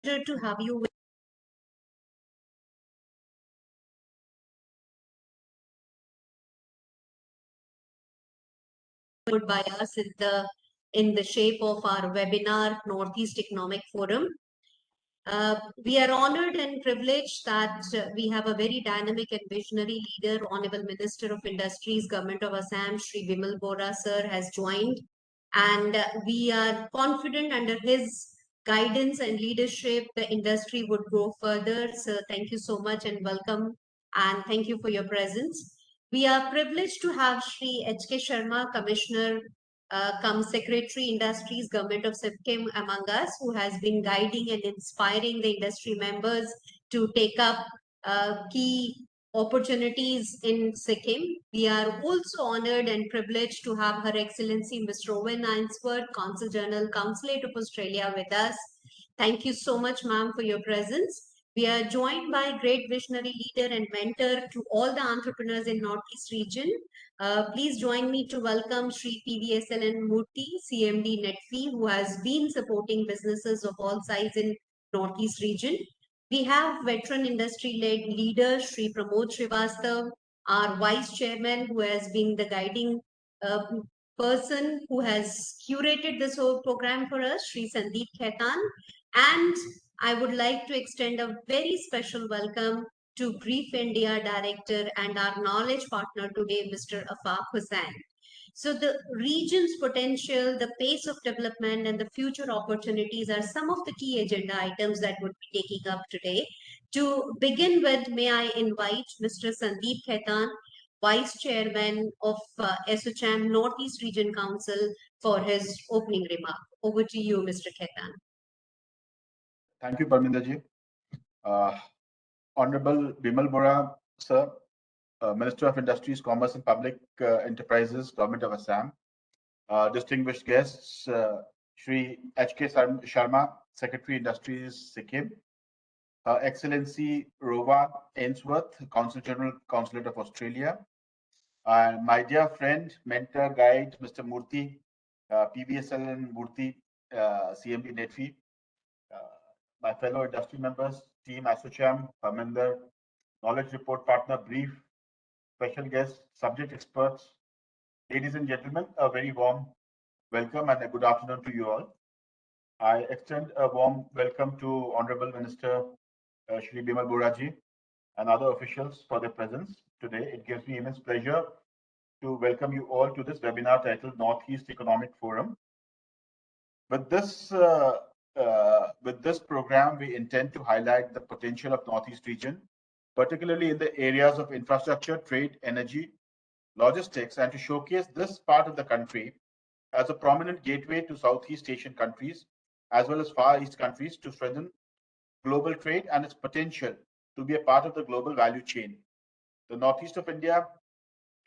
pleasure to have you by us in the shape of our webinar, Northeast Economic Forum. We are honored and privileged that we have a very dynamic and visionary leader, Honorable Minister of Industries, Government of Assam, Shri Bimal Bora sir has joined. And we are confident under his guidance and leadership, the industry would grow further. So thank you so much and welcome. And thank you for your presence. We are privileged to have Shri H.K. Sharma, Commissioner come Secretary Industries, Government of Sikkim among us, who has been guiding and inspiring the industry members to take up key opportunities in Sikkim. We are also honored and privileged to have Her Excellency Ms. Rowan Ainsworth, Consul General, Consulate of Australia with us. Thank you so much, ma'am, for your presence. We are joined by great visionary leader and mentor to all the entrepreneurs in Northeast region. Please join me to welcome Shri PVSLN Murthy, CMD Netfee, who has been supporting businesses of all sizes in Northeast region. We have veteran industry-led leader, Shri Pramod Srivastav, our Vice Chairman, who has been the guiding person who has curated this whole program for us, Shri Sandeep Khaitan. And I would like to extend a very special welcome to Brief India Director and our knowledge partner today, Mr. Afaq Hussain. So the region's potential, the pace of development and the future opportunities are some of the key agenda items that would be taking up today. To begin with, may I invite Mr. Sandeep Khaitan, Vice Chairman of ASSOCHAM Northeast Region Council for his opening remark. Over to you, Mr. Khaitan. Thank you, Parminderji. Honorable Bimal Bora, sir, Minister of Industries, Commerce and Public Enterprises, Government of Assam. Distinguished guests, Shri H.K. Sharma, Secretary Industries, Sikkim. Excellency Rowan Ainsworth, Consul General, Consulate of Australia. My dear friend, mentor, guide, Mr. Murthy, PVSLN Murthy, CMD Netfee. My fellow industry members, team ASSOCHAM, Parminder, knowledge report partner, brief, special guests, subject experts, ladies and gentlemen, a very warm welcome and a good afternoon to you all. I extend a warm welcome to Honorable Minister Shri Bimal Boraji and other officials for their presence today. It gives me immense pleasure to welcome you all to this webinar titled Northeast Economic Forum. With this program, we intend to highlight the potential of Northeast region, particularly in the areas of infrastructure, trade, energy, logistics, and to showcase this part of the country as a prominent gateway to Southeast Asian countries, as well as Far East countries, to strengthen global trade and its potential to be a part of the global value chain. The Northeast of India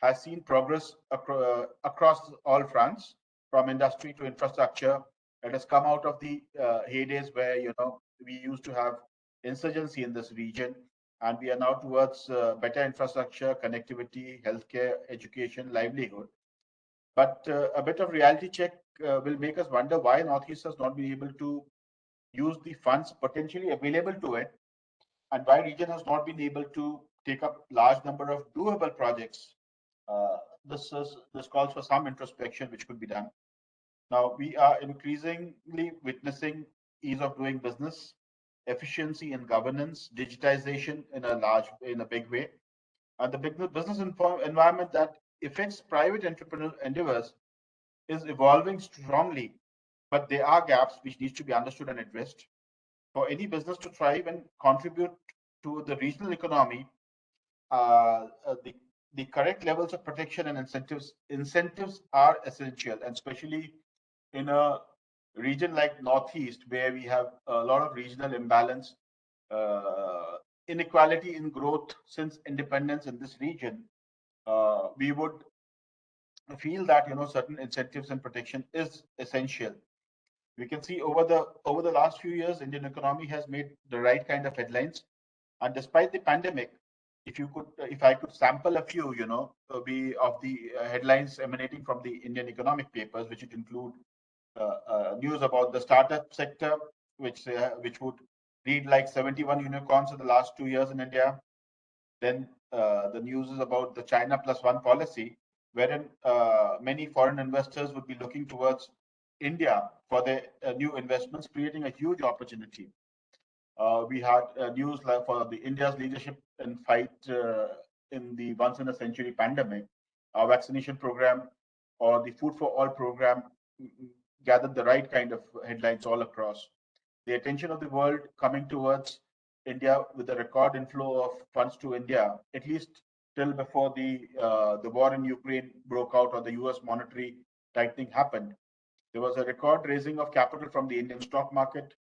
has seen progress across all fronts, from industry to infrastructure. It has come out of the heydays where we used to have insurgency in this region, and we are now towards better infrastructure, connectivity, healthcare, education, livelihood. But a bit of reality check will make us wonder why Northeast has not been able to use the funds potentially available to it, and why region has not been able to take up large number of doable projects. This calls for some introspection which could be done. Now, we are increasingly witnessing ease of doing business, efficiency in governance, digitization in a big way, and the business environment that affects private entrepreneurial endeavors is evolving strongly, but there are gaps which needs to be understood and addressed. For any business to thrive and contribute to the regional economy, the correct levels of protection and incentives are essential, and especially in a region like Northeast, where we have a lot of regional imbalance, inequality in growth since independence in this region. We would feel that certain incentives and protection is essential. We can see over the last few years, Indian economy has made the right kind of headlines, and despite the pandemic, if I could sample a few, of the headlines emanating from the Indian economic papers, which would include news about the startup sector, which would Read like 71 unicorns in the last 2 years in India. Then the news is about the China plus one policy, wherein many foreign investors would be looking towards India for their new investments, creating a huge opportunity. We had news like for the India's leadership in fight in the once in a century pandemic. Our vaccination program or the Food for All program gathered the right kind of headlines all across. The attention of the world coming towards India with a record inflow of funds to India, at least till before the war in Ukraine broke out or the U.S. monetary tightening happened. There was a record raising of capital from the Indian stock market.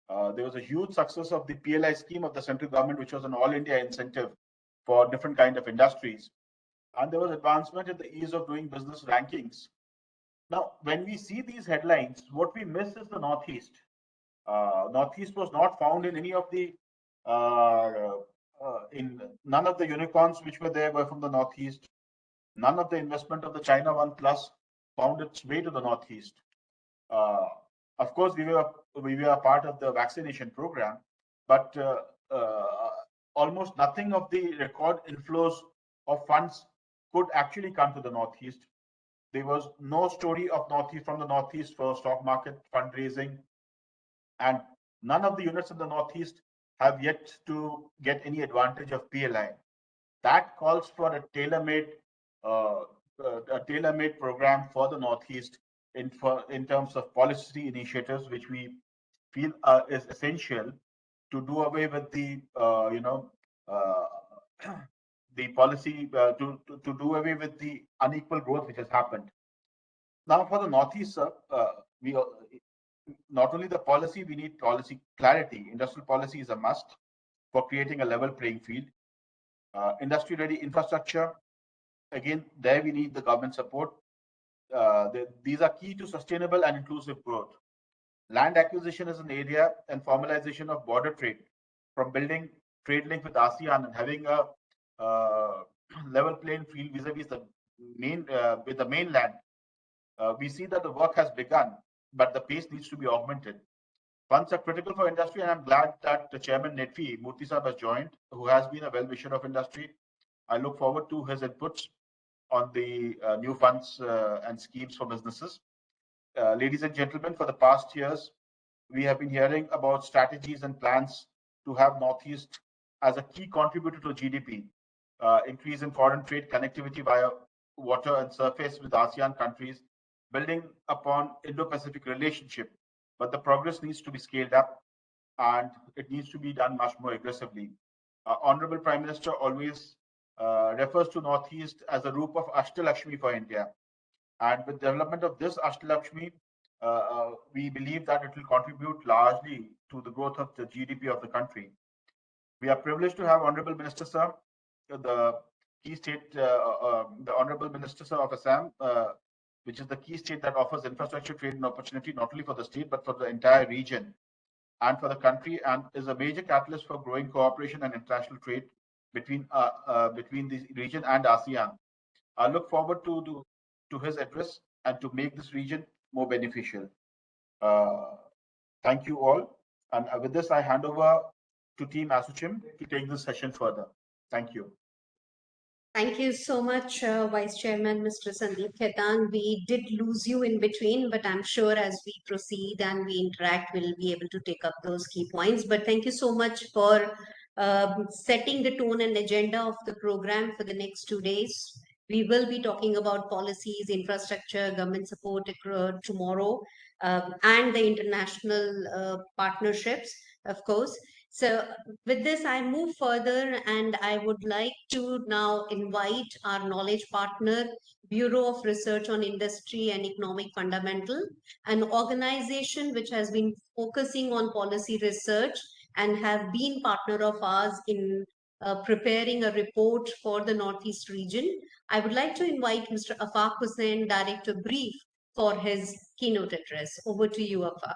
There was a huge success of the PLI scheme of the central government, which was an all India incentive for different kind of industries. And there was advancement in the ease of doing business rankings. Now, when we see these headlines, what we miss is the Northeast. Northeast was not found in any of the in none of the unicorns which were there were from the Northeast. None of the investment of the China One Plus found its way to the Northeast. Uh, of course, we were a part of the vaccination program, but almost nothing of the record inflows of funds could actually come to the Northeast. There was no story of Northeast from the Northeast for stock market fundraising, and none of the units in the Northeast have yet to get any advantage of PLI. That calls for a tailor-made program for the Northeast in terms of policy initiatives, which we feel is essential to do away with the uh, the policy to do away with the unequal growth which has happened. Now, for the Northeast, sir, we not only the policy, we need policy clarity. Industrial policy is a must for creating a level playing field. Industry-ready infrastructure, again, there we need the government support. These are key to sustainable and inclusive growth. Land acquisition is an area and formalization of border trade, from building trade link with ASEAN and having a level playing field vis-a-vis the with the mainland. We see that the work has begun, but the pace needs to be augmented. Funds are critical for industry, and I'm glad that the chairman Netfi, Murthy Saab, has joined, who has been a well-wisher of industry. I look forward to his inputs on the new funds and schemes for businesses. Ladies and gentlemen, for the past years, we have been hearing about strategies and plans to have Northeast as a key contributor to GDP, increase in foreign trade connectivity via water and surface with ASEAN countries, building upon Indo-Pacific relationship. But the progress needs to be scaled up and it needs to be done much more aggressively. Honorable Prime Minister always refers to Northeast as a root of Ashtalakshmi for India. And with development of this Ashtalakshmi, we believe that it will contribute largely to the growth of the GDP of the country. We are privileged to have Honorable Minister Sir, the key state, the Honorable Minister Sir of Assam, which is the key state that offers infrastructure, trade, and opportunity not only for the state but for the entire region and for the country, and is a major catalyst for growing cooperation and international trade between the region and ASEAN. I look forward to his address and to make this region more beneficial. Thank you all. And with this, I hand over to Team ASSOCHAM to take this session further. Thank you. Thank you so much, Vice Chairman, Mr. Sandeep Khaitan. We did lose you in between, but I'm sure as we proceed and we interact, we'll be able to take up those key points. But thank you so much for setting the tone and agenda of the program for the next 2 days. We will be talking about policies, infrastructure, government support tomorrow, and the international partnerships, of course. So with this, I move further and I would like to now invite our knowledge partner, Bureau of Research on Industry and Economic Fundamental, an organization which has been focusing on policy research and have been partner of ours in preparing a report for the Northeast region. I would like to invite Mr. Afaq Hussain, Director Brief, for his keynote address. Over to you, Afaq.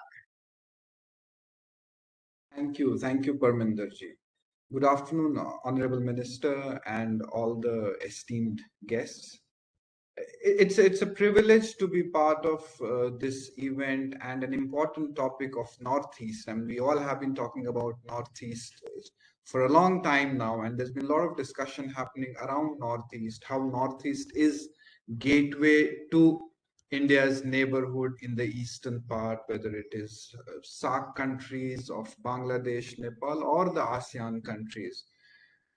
Thank you, Parminderji. Good afternoon, Honorable Minister and all the esteemed guests. It's a privilege to be part of this event and an important topic of Northeast. And we all have been talking about Northeast for a long time now, and there's been a lot of discussion happening around Northeast, how Northeast is gateway to India's neighborhood in the eastern part, whether it is SAARC countries of Bangladesh, Nepal, or the ASEAN countries.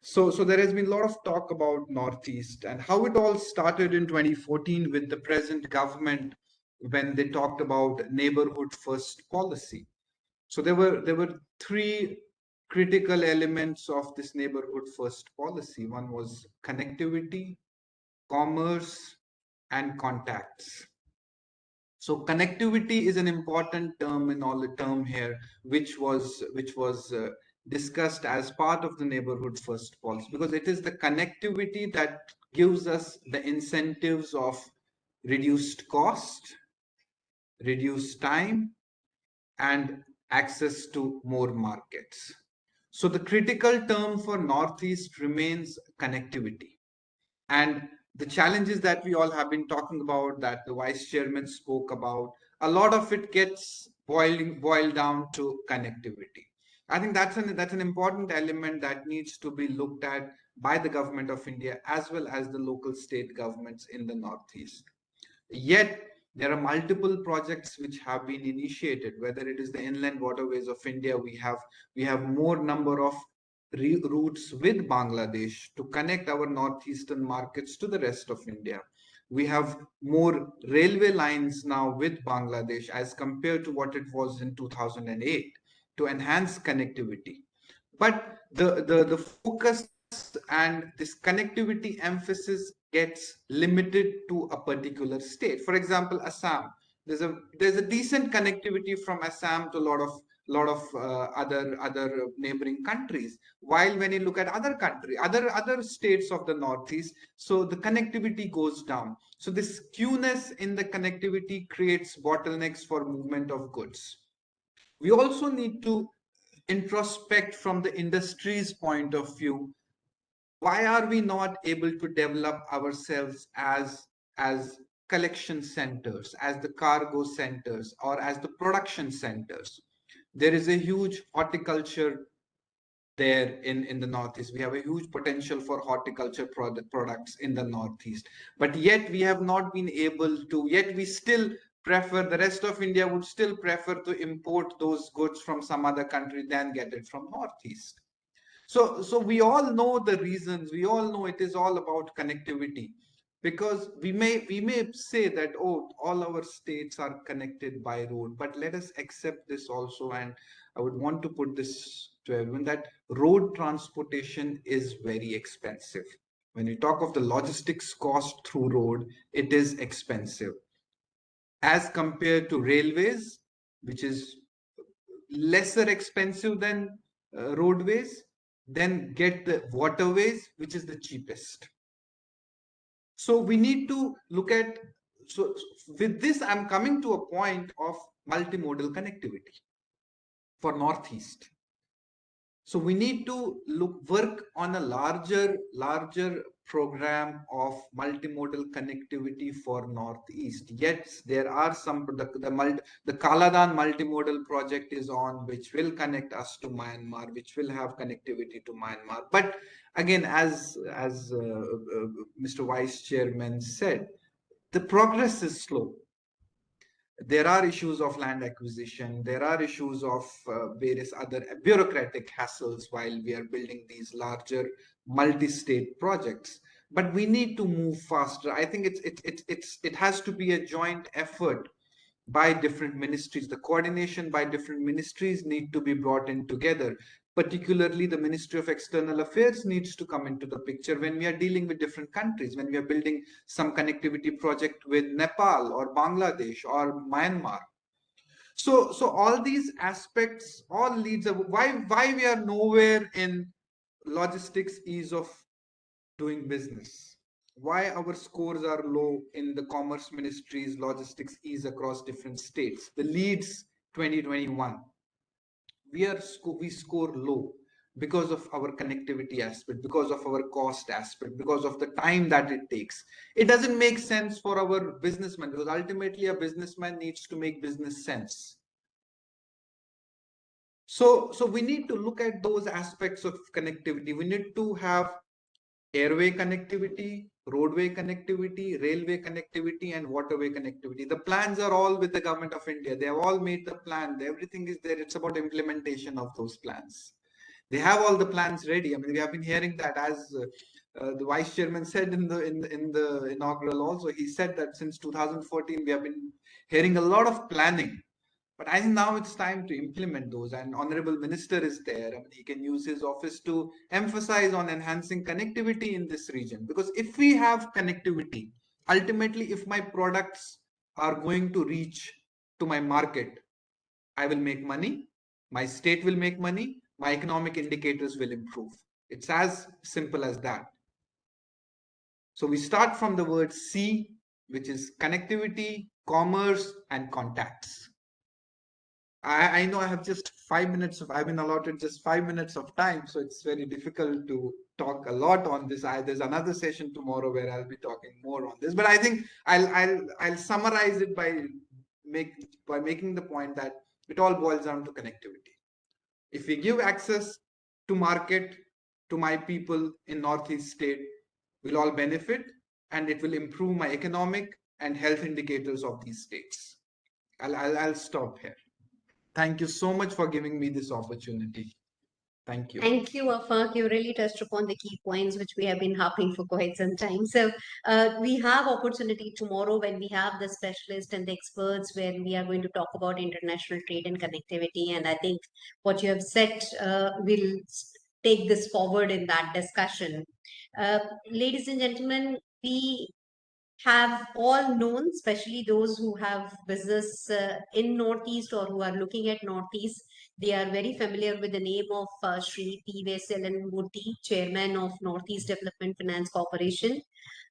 So there has been a lot of talk about Northeast and how it all started in 2014 with the present government when they talked about neighborhood first policy. So there were three critical elements of this neighborhood first policy. One was connectivity, commerce, and contacts. So connectivity is an important term in all the term here, which was discussed as part of the neighborhood first policy, because it is the connectivity that gives us the incentives of reduced cost, reduced time, and access to more markets. So the critical term for Northeast remains connectivity. And the challenges that we all have been talking about, that the vice chairman spoke about, a lot of it gets boiled down to connectivity. I think that's an important element that needs to be looked at by the government of India as well as the local state governments in the Northeast. Yet there are multiple projects which have been initiated, whether it is the inland waterways of India. We have more number of routes with Bangladesh to connect our northeastern markets to the rest of India. We have more railway lines now with Bangladesh as compared to what it was in 2008 to enhance connectivity. But the focus and this connectivity emphasis gets limited to a particular state. For example, Assam. There's a decent connectivity from Assam to a lot of other neighboring countries. While when you look at other states of the Northeast, so the connectivity goes down. So this skewness in the connectivity creates bottlenecks for movement of goods. We also need to introspect from the industry's point of view. Why are we not able to develop ourselves as collection centers, as the cargo centers, or as the production centers? There is a huge horticulture there in the Northeast. We have a huge potential for horticulture products in the Northeast, but yet we have not been able to, yet we still prefer, the rest of India would still prefer to import those goods from some other country than get it from Northeast. So we all know the reasons. We all know it is all about connectivity, because we may say that, oh, all our states are connected by road, but let us accept this also. And I would want to put this to everyone, that road transportation is very expensive. When you talk of the logistics cost through road, it is expensive as compared to railways, which is lesser expensive than roadways. Then get the waterways, which is the cheapest. So we need to look at, so with this, I'm coming to a point of multimodal connectivity for Northeast. So we need to work on a larger program of multimodal connectivity for Northeast. Yet there are some, the Kaladan multimodal project is on, which will connect us to Myanmar, which will have connectivity to Myanmar. But again, as Mr. Vice Chairman said, the progress is slow. There are issues of land acquisition. There are issues of various other bureaucratic hassles while we are building these larger multi-state projects. But we need to move faster. I think it has to be a joint effort by different ministries. The coordination by different ministries need to be brought in together. Particularly, the Ministry of External Affairs needs to come into the picture when we are dealing with different countries, when we are building some connectivity project with Nepal or Bangladesh or Myanmar. So all these aspects all leads up. Why we are nowhere in logistics ease of doing business? Why our scores are low in the Commerce Ministry's logistics ease across different states? The leads 2021. We score low. because of our connectivity aspect, because of our cost aspect, because of the time that it takes. It doesn't make sense for our businessman, because ultimately a businessman needs to make business sense. So we need to look at those aspects of connectivity. We need to have airway connectivity, roadway connectivity, railway connectivity, and waterway connectivity. The plans are all with the government of India. They have all made the plan. Everything is there. It's about implementation of those plans. They have all the plans ready. I mean, we have been hearing that, as the vice chairman said in the inaugural also. He said that since 2014 we have been hearing a lot of planning, but I think now it's time to implement those. And honorable minister is there. I mean, he can use his office to emphasize on enhancing connectivity in this region, because if we have connectivity, ultimately, if my products are going to reach to my market, I will make money, my state will make money, my economic indicators will improve. It's as simple as that. So we start from the word C, which is connectivity, commerce, and contacts. I know I have just 5 minutes I've been allotted just 5 minutes of time, so it's very difficult to talk a lot on this. There's another session tomorrow where I'll be talking more on this, but I think I'll summarize it by making the point that it all boils down to connectivity. If we give access to market to my people in Northeast state, we'll all benefit, and it will improve my economic and health indicators of these states. I'll stop here. Thank you so much for giving me this opportunity. Thank you. Thank you, Afaq. You really touched upon the key points which we have been harping for quite some time. So we have opportunity tomorrow when we have the specialists and the experts, where we are going to talk about international trade and connectivity. And I think what you have said will take this forward in that discussion. Ladies and gentlemen, we have all known, especially those who have business in Northeast or who are looking at Northeast, they are very familiar with the name of Shri P. Veselan Murthy, Chairman of Northeast Development Finance Corporation,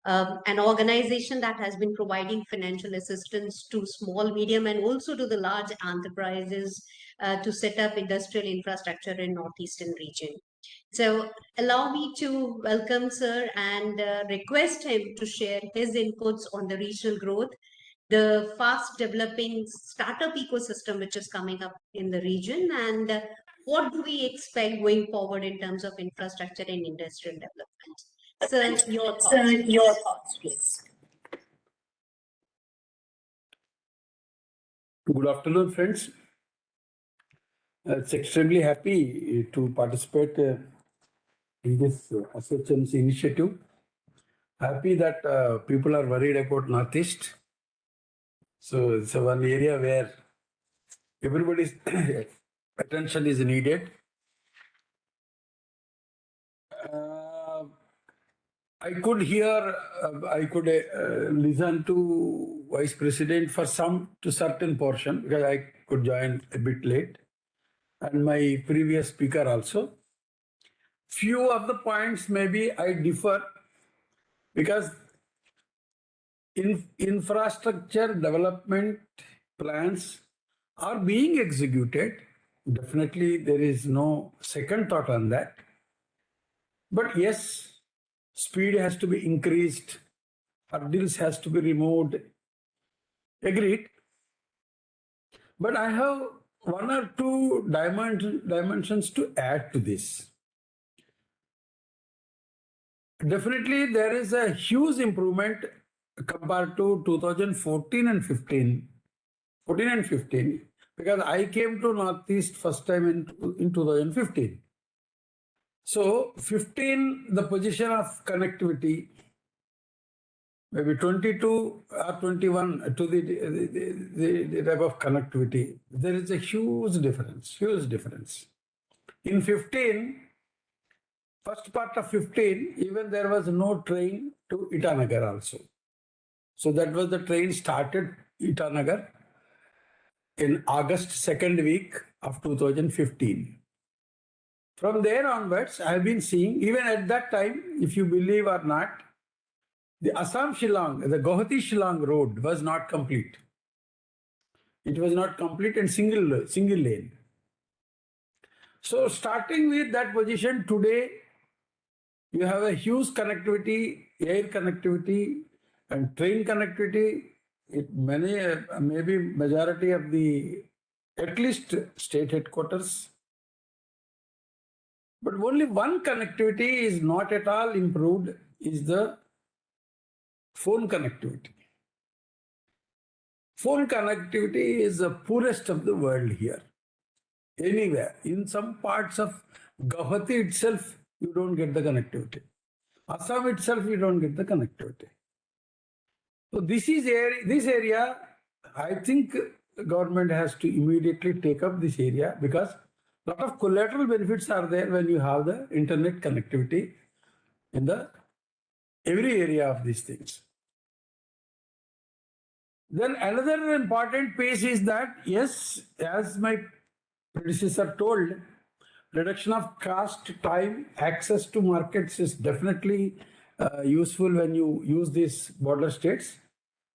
an organization that has been providing financial assistance to small, medium, and also to the large enterprises to set up industrial infrastructure in Northeastern region. So allow me to welcome sir and request him to share his inputs on the regional growth, the fast developing startup ecosystem which is coming up in the region, and what do we expect going forward in terms of infrastructure and industrial development. Sir, your thoughts, please. Good afternoon, friends. It's extremely happy to participate in this ASSOCHAM's initiative. Happy that people are worried about Northeast. So it's one area where everybody's attention is needed. I could hear, I could listen to Vice President for to certain portion, because I could join a bit late, and my previous speaker also. Few of the points maybe I differ, because infrastructure development plans are being executed. Definitely there is no second thought on that. But yes, speed has to be increased, hurdles has to be removed. Agreed. But I have one or two dimensions to add to this. Definitely, there is a huge improvement compared to 2014 and 15. 14 and 15, because I came to Northeast first time in 2015. So 15, the position of connectivity, maybe 22 or 21 to the type of connectivity, there is a huge difference, In 15, first part of 15, even there was no train to Itanagar also. So that was the train started Itanagar in August 2nd week of 2015. From there onwards, I have been seeing, even at that time, if you believe or not, the Assam Shillong, the Govt Shillong road was not complete. It was not complete and single lane. So starting with that position today, you have a huge connectivity, air connectivity and train connectivity. Maybe majority of the, at least state headquarters. But only one connectivity is not at all improved, is the phone connectivity. Phone connectivity is the poorest of the world here. Anywhere. In some parts of Govt itself, you don't get the connectivity. Assam itself, you don't get the connectivity. So this area, I think the government has to immediately take up this area, because a lot of collateral benefits are there when you have the internet connectivity in the every area of these things. Then another important piece is that, yes, as my predecessor told, reduction of cost, time, access to markets is definitely useful when you use these border states.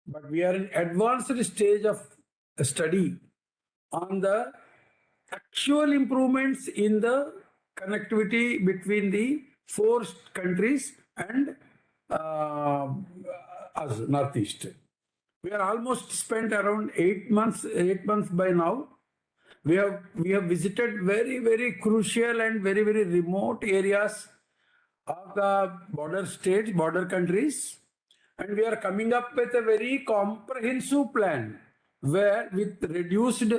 But we are in advanced stage of study on the actual improvements in the connectivity between the four countries and us, Northeast. We are almost spent around 8 months by now. We have visited very, very crucial and very, very remote areas of the border states, border countries, and we are coming up with a very comprehensive plan where, with reduced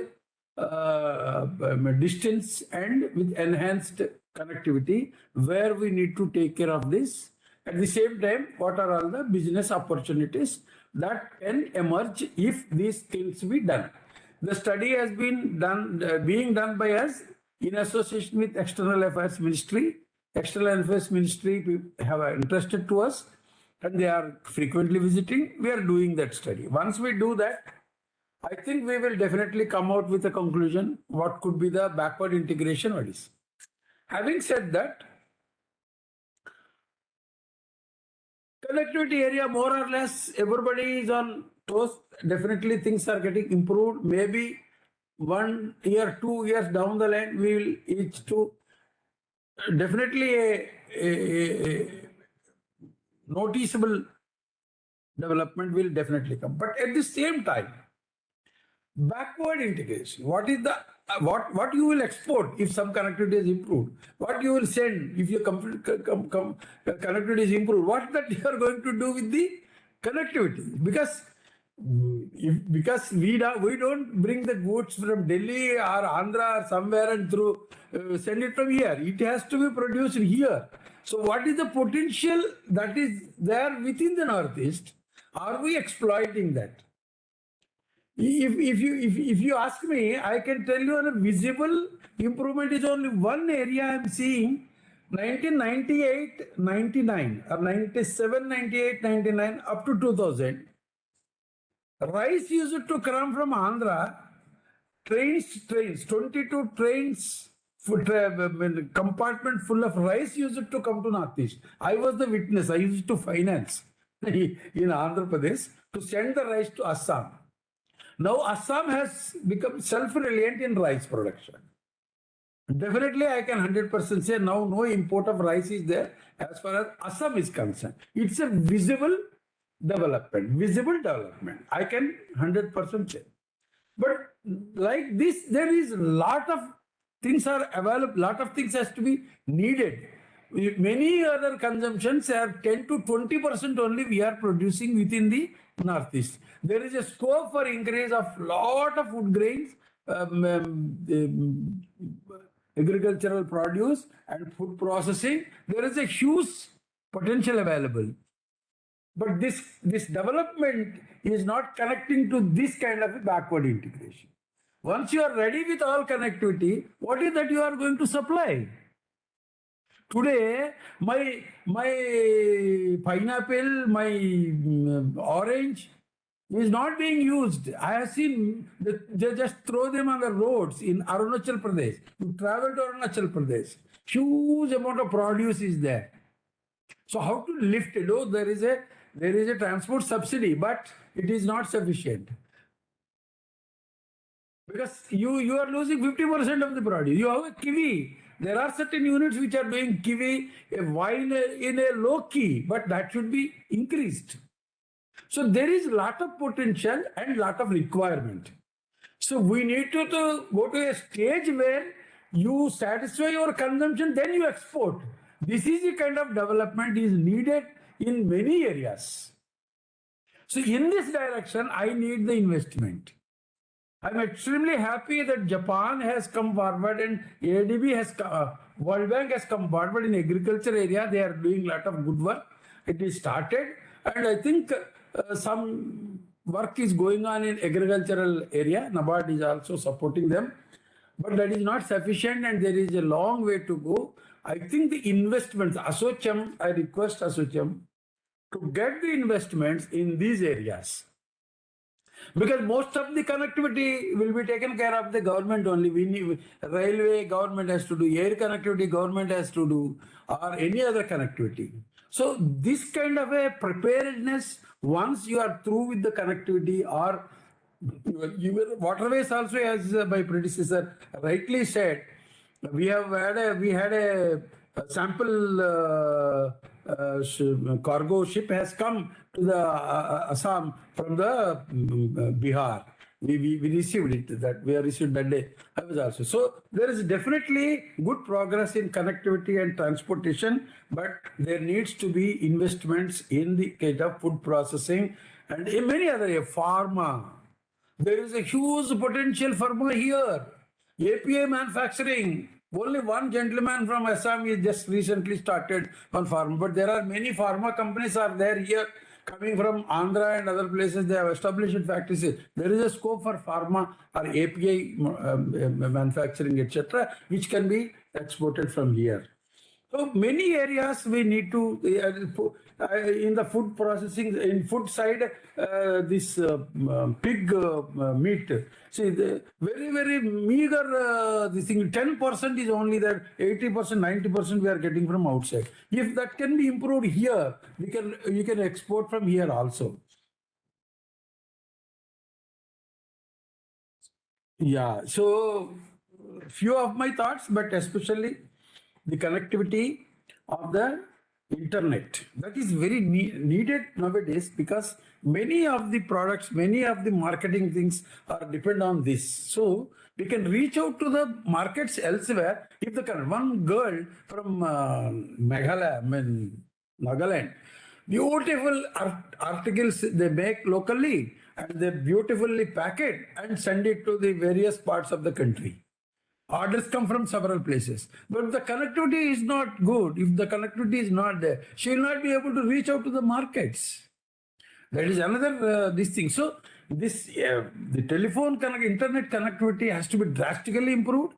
distance and with enhanced connectivity, where we need to take care of this. At the same time, what are all the business opportunities that can emerge if these things be done? The study has been done, being done by us in association with External Affairs Ministry. External Affairs Ministry have entrusted to us, and they are frequently visiting. We are doing that study. Once we do that, I think we will definitely come out with a conclusion what could be the backward integration or is. Having said that, connectivity area, more or less, everybody is on toes. Definitely things are getting improved. Maybe 1 year, 2 years down the line, we will reach to definitely a noticeable development will definitely come. But at the same time, backward integration, what is the what you will export if some connectivity is improved? What you will send if your connectivity is improved? What that you are going to do with the connectivity? Because we don't bring the goods from Delhi or Andhra or somewhere and send it from here. It has to be produced here. So what is the potential that is there within the Northeast? Are we exploiting that? If you ask me, I can tell you a visible improvement is only one area I am seeing. 1998, 99 or 97, 98, 99 up to 2000. Rice used to come from Andhra, trains, 22 trains, compartment full of rice used to come to Northeast. I was the witness. I used to finance in Andhra Pradesh to send the rice to Assam. Now Assam has become self-reliant in rice production. Definitely I can 100% say now no import of rice is there as far as Assam is concerned. It's a visible development. I can 100% say. But like this, there is a lot of things are available, lot of things has to be needed. Many other consumptions are 10 to 20% only we are producing within the Northeast. There is a scope for increase of lot of food grains, agricultural produce and food processing. There is a huge potential available. But this development is not connecting to this kind of a backward integration. Once you are ready with all connectivity, what is that you are going to supply? Today, my pineapple, my orange is not being used. I have seen they just throw them on the roads in Arunachal Pradesh. You travel to Arunachal Pradesh, huge amount of produce is there. So how to lift it? Oh, there is a transport subsidy, but it is not sufficient. because you are losing 50% of the produce. You have a kiwi. There are certain units which are doing kiwi while in a low key, but that should be increased. So there is a lot of potential and lot of requirement. So we need to go to a stage where you satisfy your consumption, then you export. This is the kind of development is needed in many areas. So in this direction, I need the investment. I'm extremely happy that Japan has come forward and ADB has, World Bank has come forward in agriculture area. They are doing a lot of good work. It is started, and I think some work is going on in agricultural area. NABARD is also supporting them, but that is not sufficient, and there is a long way to go. I think the investments, ASSOCHAM, I request ASSOCHAM to get the investments in these areas. Because most of the connectivity will be taken care of the government only. We need railway, government has to do, air connectivity, government has to do, or any other connectivity. So this kind of a preparedness, once you are through with the connectivity, or even waterways also, as my predecessor rightly said, we had a sample cargo ship has come to the Assam from the Bihar. We received it, that we have received that day. I was also. So there is definitely good progress in connectivity and transportation, but there needs to be investments in the case of food processing and in many other areas. Pharma. There is a huge potential pharma here. API manufacturing. Only one gentleman from Assam is just recently started on pharma, but there are many pharma companies are there here coming from Andhra and other places. They have established factories. There is a scope for pharma or API manufacturing, etc., which can be exported from here. So many areas we need to, in the food processing, in food side, this pig meat. See, the very, very meager, this thing, 10% is only that, 80%, 90% we are getting from outside. If that can be improved here, we can export from here also. Yeah, so few of my thoughts, but especially the connectivity of the internet. That is very needed nowadays, because many of the products, many of the marketing things are depend on this. So we can reach out to the markets elsewhere. If the one girl from Meghalaya, Nagaland, beautiful articles they make locally, and they beautifully pack it and send it to the various parts of the country. Orders come from several places, but the connectivity is not good. If the connectivity is not there, she will not be able to reach out to the markets. That is another this thing. So this the telephone internet connectivity has to be drastically improved.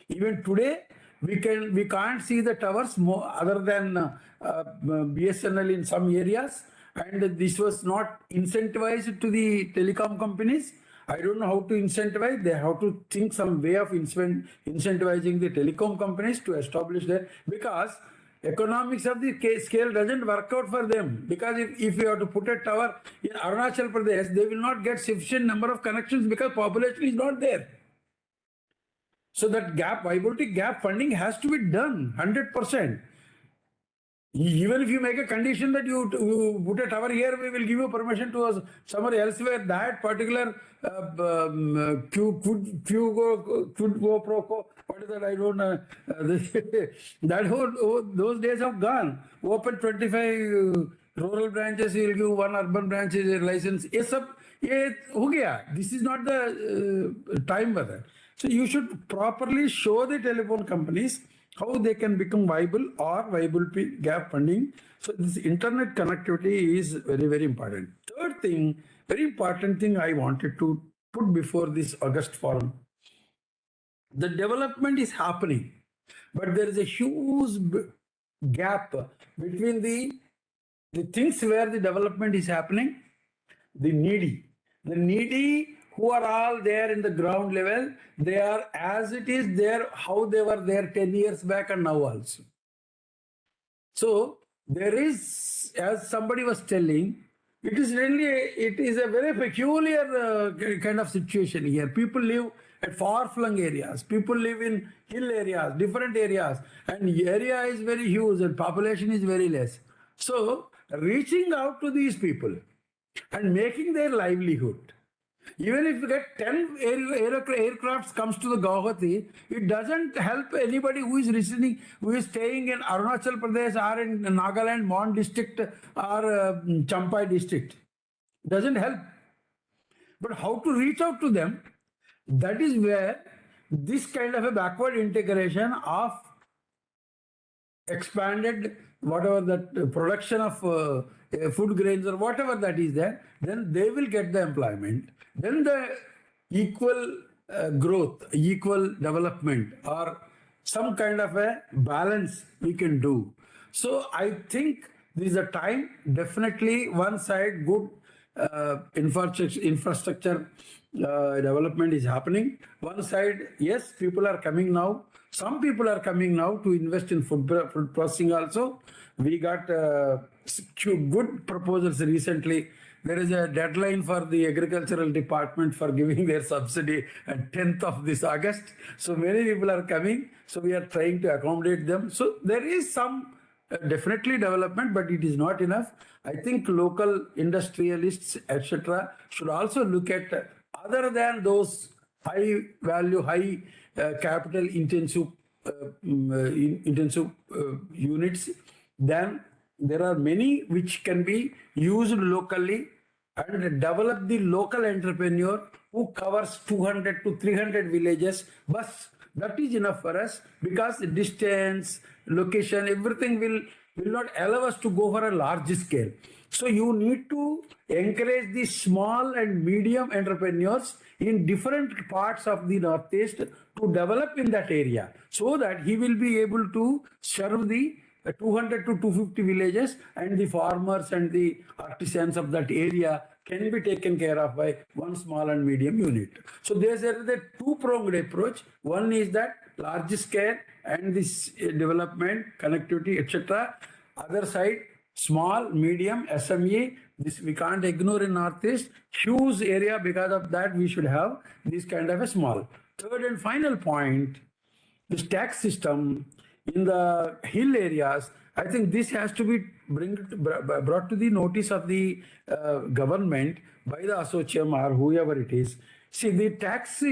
Even today, we can't see the towers other than BSNL in some areas, and this was not incentivized to the telecom companies. I don't know how to incentivize. They have to think some way of incentivizing the telecom companies to establish that, because economics of the scale doesn't work out for them. Because if you have to put a tower in Arunachal Pradesh, they will not get sufficient number of connections because population is not there. So that viability gap funding has to be done 100%. Even if you make a condition that you put a tower here, we will give you permission to somewhere elsewhere. That particular quid go pro quo, what is that? I don't know. Those days have gone. Open 25 rural branches, you will give one urban branch license. This is not the time for that. So you should properly show the telephone companies how they can become viable or viability gap funding. So this internet connectivity is very, very important. Third thing, very important thing I wanted to put before this August forum. The development is happening, but there is a huge gap between the things where the development is happening, the needy who are all there in the ground level, they are as it is there, how they were there 10 years back and now also. So there is, as somebody was telling, it is a very peculiar kind of situation here. People live at far-flung areas. People live in hill areas, different areas, and area is very huge and population is very less. So reaching out to these people and making their livelihood. Even if you get 10 aircrafts comes to the Guwahati, it doesn't help anybody who is listening, who is staying in Arunachal Pradesh or in Nagaland, Mon district or Champai district. Doesn't help. But how to reach out to them, that is where this kind of a backward integration of expanded whatever that production of food grains or whatever that is there, then they will get the employment. Then the equal growth, equal development, or some kind of a balance we can do. So I think this is a time, definitely one side good infrastructure development is happening. One side, yes, people are coming now. Some people are coming now to invest in food processing also. We got good proposals recently. There is a deadline for the agricultural department for giving their subsidy at 10th of this August. So many people are coming. So we are trying to accommodate them. So there is some definitely development, but it is not enough. I think local industrialists, etc., should also look at other than those high value, high capital intensive units. Then there are many which can be used locally and develop the local entrepreneur who covers 200 to 300 villages. But that is enough for us, because the distance, location, everything will not allow us to go for a large scale. So you need to encourage the small and medium entrepreneurs in different parts of the Northeast to develop in that area, so that he will be able to serve the 200 to 250 villages, and the farmers and the artisans of that area can be taken care of by one small and medium unit. So there's a two-pronged approach. One is that large scale and this development, connectivity, etc. Other side, small, medium, SME. This we can't ignore in Northeast. Huge area. Because of that, we should have this kind of a small. Third and final point, this tax system in the hill areas. I think this has to be brought to the notice of the government by the ASSOCHAM or whoever it is. See, the tax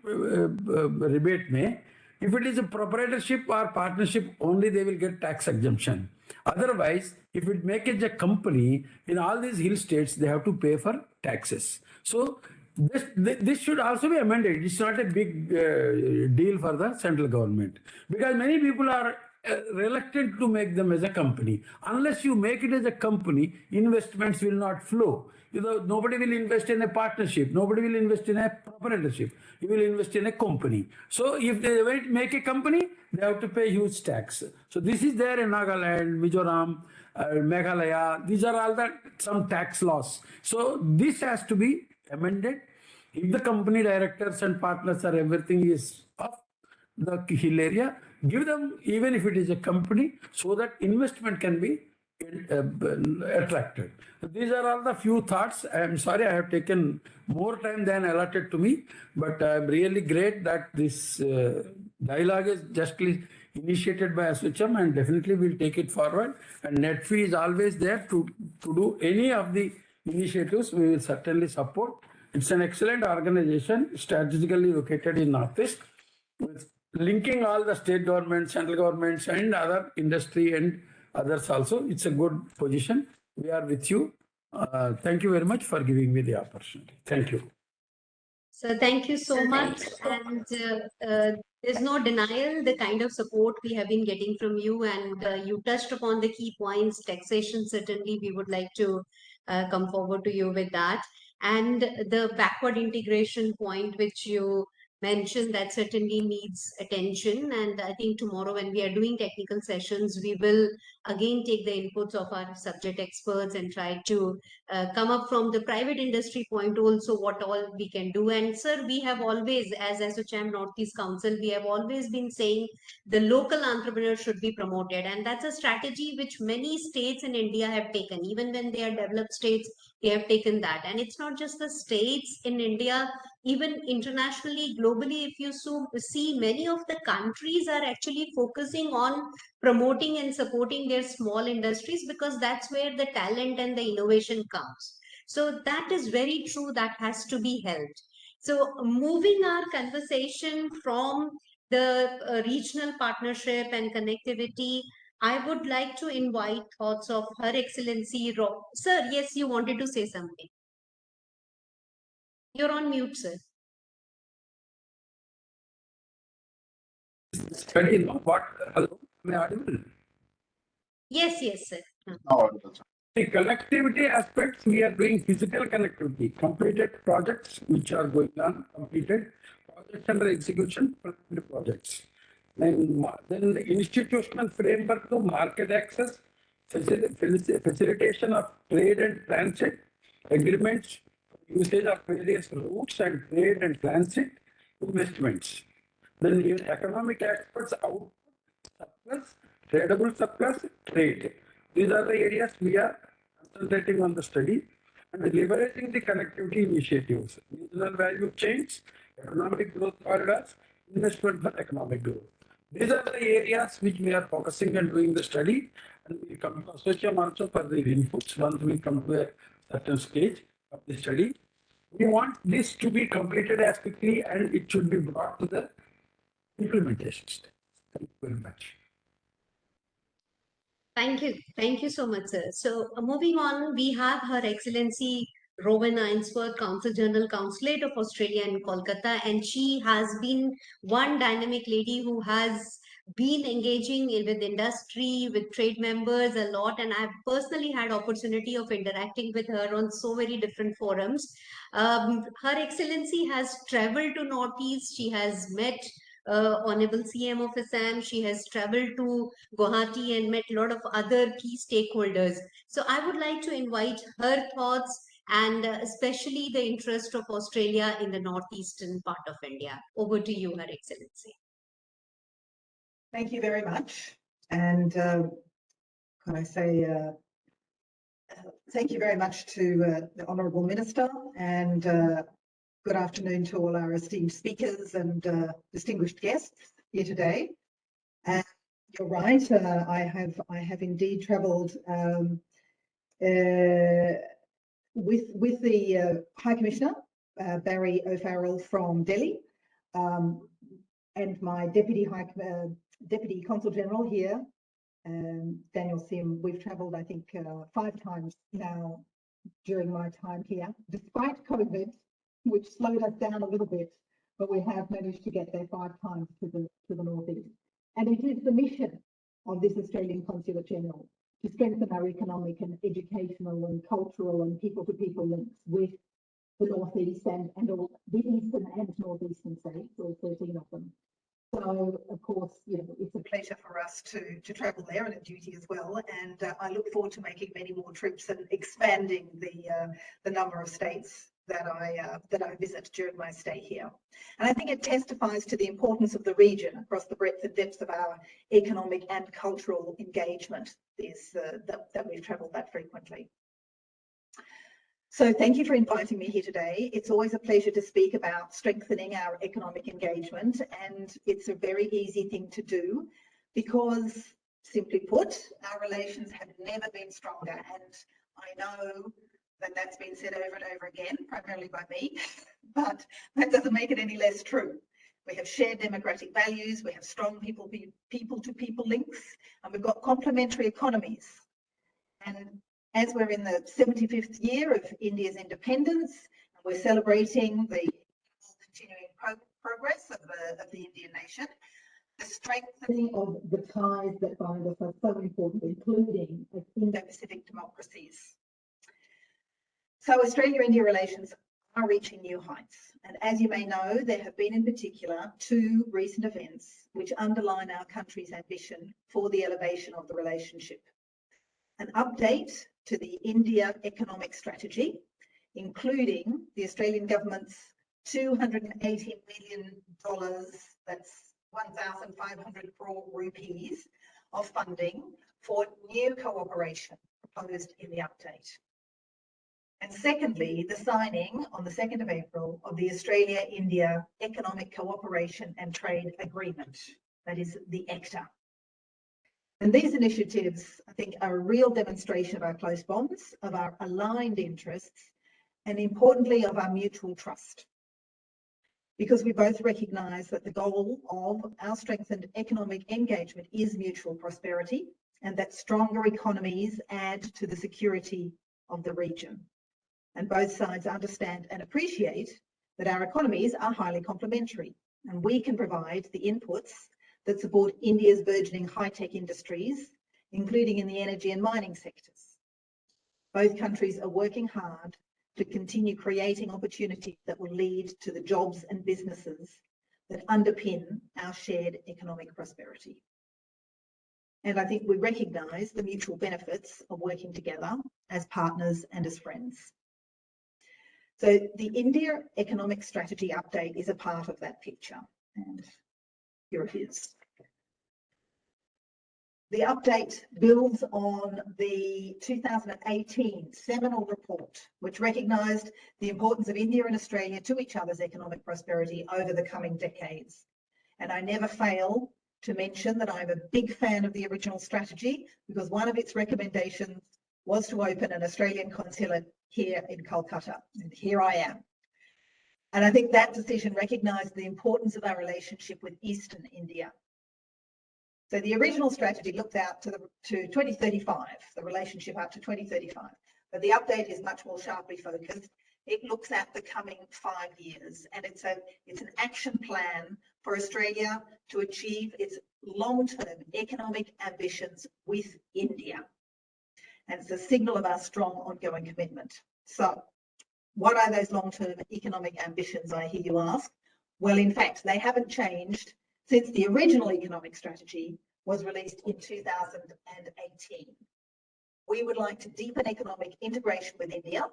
rebate may, if it is a proprietorship or partnership, only they will get tax exemption. Otherwise, if it make it a company, in all these hill states, they have to pay for taxes. So this should also be amended. It's not a big deal for the central government, because many people are reluctant to make them as a company. Unless you make it as a company, investments will not flow. Nobody will invest in a partnership. Nobody will invest in a proprietorship. You will invest in a company. So if they make a company, they have to pay huge tax. So this is there in Nagaland, Mizoram, Meghalaya. These are all some tax laws. So this has to be amended. If the company directors and partners are everything is of the hill area, give them, even if it is a company, so that investment can be attracted. These are all the few thoughts. I am sorry I have taken more time than allotted to me, but I am really great that this dialogue is justly initiated by ASSOCHAM, and definitely we'll take it forward. And NetFee is always there to do any of the initiatives. We will certainly support. It's an excellent organization, strategically located in Northeast, with linking all the state governments, central governments, and other industry and others also. It's a good position. We are with you. Thank you very much for giving me the opportunity. Thank you. So thank you so much. And there's no denial the kind of support we have been getting from you. And you touched upon the key points. Taxation, certainly we would like to come forward to you with that. And the backward integration point, which you mentioned, that certainly needs attention. And I think tomorrow when we are doing technical sessions, we will again take the inputs of our subject experts and try to come up from the private industry point also what all we can do. And sir, we have always, as ASSOCHAM Northeast Council, we have always been saying the local entrepreneur should be promoted. And that's a strategy which many states in India have taken. Even when they are developed states, We have taken that. And it's not just the states in India, even internationally, globally, if you see, many of the countries are actually focusing on promoting and supporting their small industries, because that's where the talent and the innovation comes. So that is very true. That has to be helped. So moving our conversation from the regional partnership and connectivity, I would like to invite thoughts of Her Excellency Sir, yes, you wanted to say something. You're on mute, sir. Study, no? What? Hello? Am I audible? Yes, sir. Now audible, sir. The connectivity aspects, we are doing physical connectivity, completed projects which are going on, completed projects under execution, planned projects. Then the institutional framework to market access, facilitation of trade and transit, agreements, usage of various routes and trade and transit, investments. Then in economic aspects, output, surplus, tradable surplus, trade. These are the areas we are concentrating on the study and leveraging the connectivity initiatives, regional value chains, economic growth corridors, investment for economic growth. These are the areas which we are focusing and doing the study, and we come to ASSOCHAM also for the inputs once we come to a certain stage of the study. We want this to be completed as quickly, and it should be brought to the implementation stage. Thank you very much. Thank you. Thank you so much, sir. So moving on, we have Her Excellency Rowan Ainsworth, Consul General Consulate of Australia in Kolkata, and she has been one dynamic lady who has been engaging with industry, with trade members a lot, and I've personally had opportunity of interacting with her on so many different forums. Her Excellency has traveled to Northeast. She has met Honorable CM of Assam. She has traveled to Guwahati and met a lot of other key stakeholders. So I would like to invite her thoughts and especially the interest of Australia in the northeastern part of India. Over to you, Her Excellency. Thank you very much. And can I say thank you very much to the Honourable Minister, and good afternoon to all our esteemed speakers and distinguished guests here today. And you're right, I have indeed travelled with the High Commissioner, Barry O'Farrell from Delhi, and my Deputy Consul General here, Daniel Sim. We've travelled, I think, 5 times now during my time here, despite COVID, which slowed us down a little bit, but we have managed to get there 5 times to the northeast. And it is the mission of this Australian Consulate General to strengthen our economic and educational and cultural and people-to-people links with the northeast and all the eastern and northeastern states, all 13 of them. So, of course, you know, it's a pleasure for us to travel there, and a duty as well. And I look forward to making many more trips and expanding the number of states that I visit during my stay here. And I think it testifies to the importance of the region across the breadth and depth of our economic and cultural engagement that we've travelled that frequently. So thank you for inviting me here today. It's always a pleasure to speak about strengthening our economic engagement, and it's a very easy thing to do because, simply put, our relations have never been stronger. And I know that that's been said over and over again, primarily by me, but that doesn't make it any less true. We have shared democratic values, we have strong people-to-people links, and we've got complementary economies. And as we're in the 75th year of India's independence, and we're celebrating the continuing progress of the Indian nation, the strengthening of the ties that bind us are so important, including as Indo-Pacific democracies. So Australia-India relations are reaching new heights. And as you may know, there have been in particular 2 recent events which underline our country's ambition for the elevation of the relationship. An update to the India economic strategy, including the Australian government's $280 million, that's 1,500 crore rupees of funding for new cooperation proposed in the update. And secondly, the signing on the 2nd of April of the Australia-India Economic Cooperation and Trade Agreement, that is the ECTA. And these initiatives, I think, are a real demonstration of our close bonds, of our aligned interests, and importantly, of our mutual trust. Because we both recognise that the goal of our strengthened economic engagement is mutual prosperity, and that stronger economies add to the security of the region. And both sides understand and appreciate that our economies are highly complementary, and we can provide the inputs that support India's burgeoning high-tech industries, including in the energy and mining sectors. Both countries are working hard to continue creating opportunities that will lead to the jobs and businesses that underpin our shared economic prosperity. And I think we recognise the mutual benefits of working together as partners and as friends. So the India Economic Strategy Update is a part of that picture, and here it is. The update builds on the 2018 seminal report, which recognised the importance of India and Australia to each other's economic prosperity over the coming decades. And I never fail to mention that I'm a big fan of the original strategy, because one of its recommendations was to open an Australian consulate here in Kolkata, and here I am. And I think that decision recognised the importance of our relationship with Eastern India. So the original strategy looked out to 2035, the relationship up to 2035, but the update is much more sharply focused. It looks at the coming 5 years, and it's an action plan for Australia to achieve its long-term economic ambitions with India. And it's a signal of our strong ongoing commitment. So what are those long-term economic ambitions, I hear you ask? Well, in fact, they haven't changed since the original economic strategy was released in 2018. We would like to deepen economic integration with India,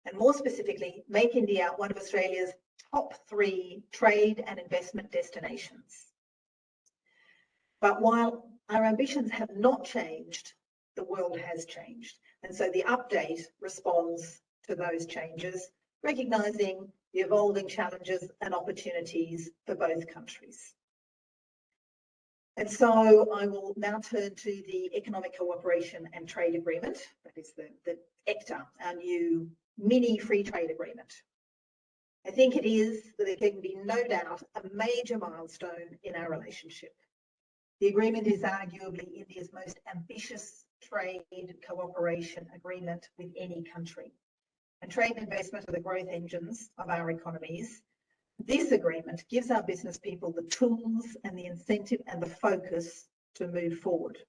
and more specifically, make India one of Australia's top 3 trade and investment destinations. But while our ambitions have not changed, the world has changed. And so the update responds to those changes, recognising the evolving challenges and opportunities for both countries. And so I will now turn to the Economic Cooperation and Trade Agreement, that is the ECTA, our new mini free trade agreement. I think it is, there can be no doubt, a major milestone in our relationship. The agreement is arguably India's most ambitious trade cooperation agreement with any country. And trade and investment are the growth engines of our economies. This agreement gives our business people the tools and the incentive and the focus to move forward.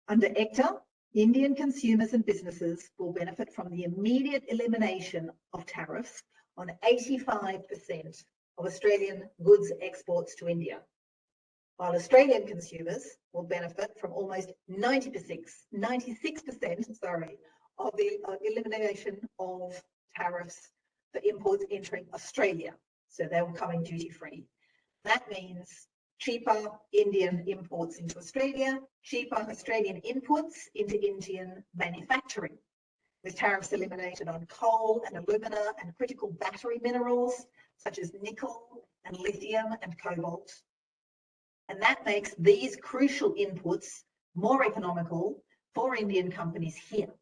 Under ECTA, Indian consumers and businesses will benefit from the immediate elimination of tariffs on 85% of Australian goods exports to India, while Australian consumers will benefit from almost 96% of the elimination of tariffs for imports entering Australia. So they will come in duty-free. That means cheaper Indian imports into Australia, cheaper Australian inputs into Indian manufacturing, with tariffs eliminated on coal and alumina and critical battery minerals such as nickel and lithium and cobalt. And that makes these crucial inputs more economical for Indian companies here.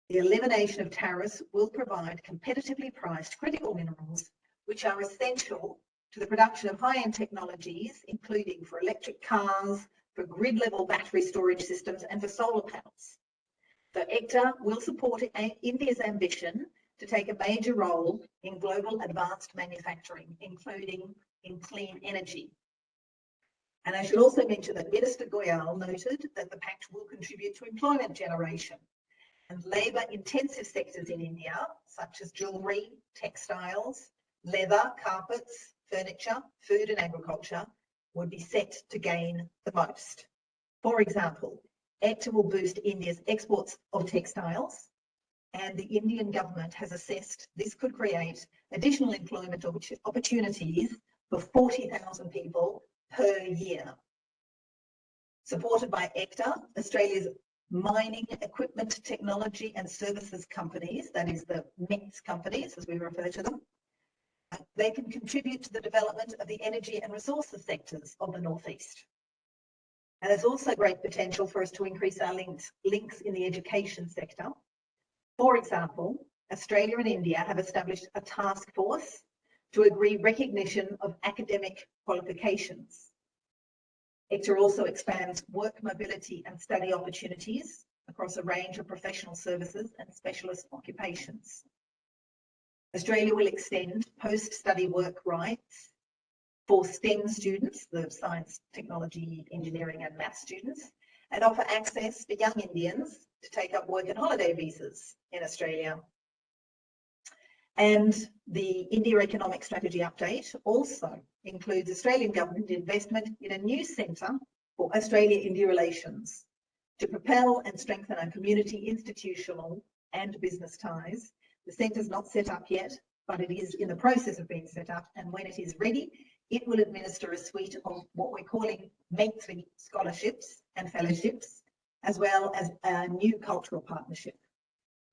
The elimination of tariffs will provide competitively priced critical minerals, which are essential to the production of high-end technologies, including for electric cars, for grid-level battery storage systems, and for solar panels. So ECTA will support India's ambition to take a major role in global advanced manufacturing, including in clean energy. And I should also mention that Minister Goyal noted that the pact will contribute to employment generation. And labour-intensive sectors in India, such as jewellery, textiles, leather, carpets, furniture, food and agriculture, would be set to gain the most. For example, ECTA will boost India's exports of textiles, and the Indian government has assessed this could create additional employment opportunities for 40,000 people per year. Supported by ECTA, Australia's mining, equipment, technology and services companies, that is the METS companies as we refer to them. They can contribute to the development of the energy and resources sectors of the Northeast. And there's also great potential for us to increase our links in the education sector. For example, Australia and India have established a task force to agree recognition of academic qualifications. ECTA also expands work mobility and study opportunities across a range of professional services and specialist occupations. Australia will extend post-study work rights for STEM students, the science, technology, engineering and maths students, and offer access for young Indians to take up work and holiday visas in Australia. And the India Economic Strategy Update also includes Australian government investment in a new centre for Australia-India relations to propel and strengthen our community, institutional and business ties. The centre is not set up yet, but it is in the process of being set up, and when it is ready, it will administer a suite of what we're calling mentoring scholarships and fellowships, as well as a new cultural partnership.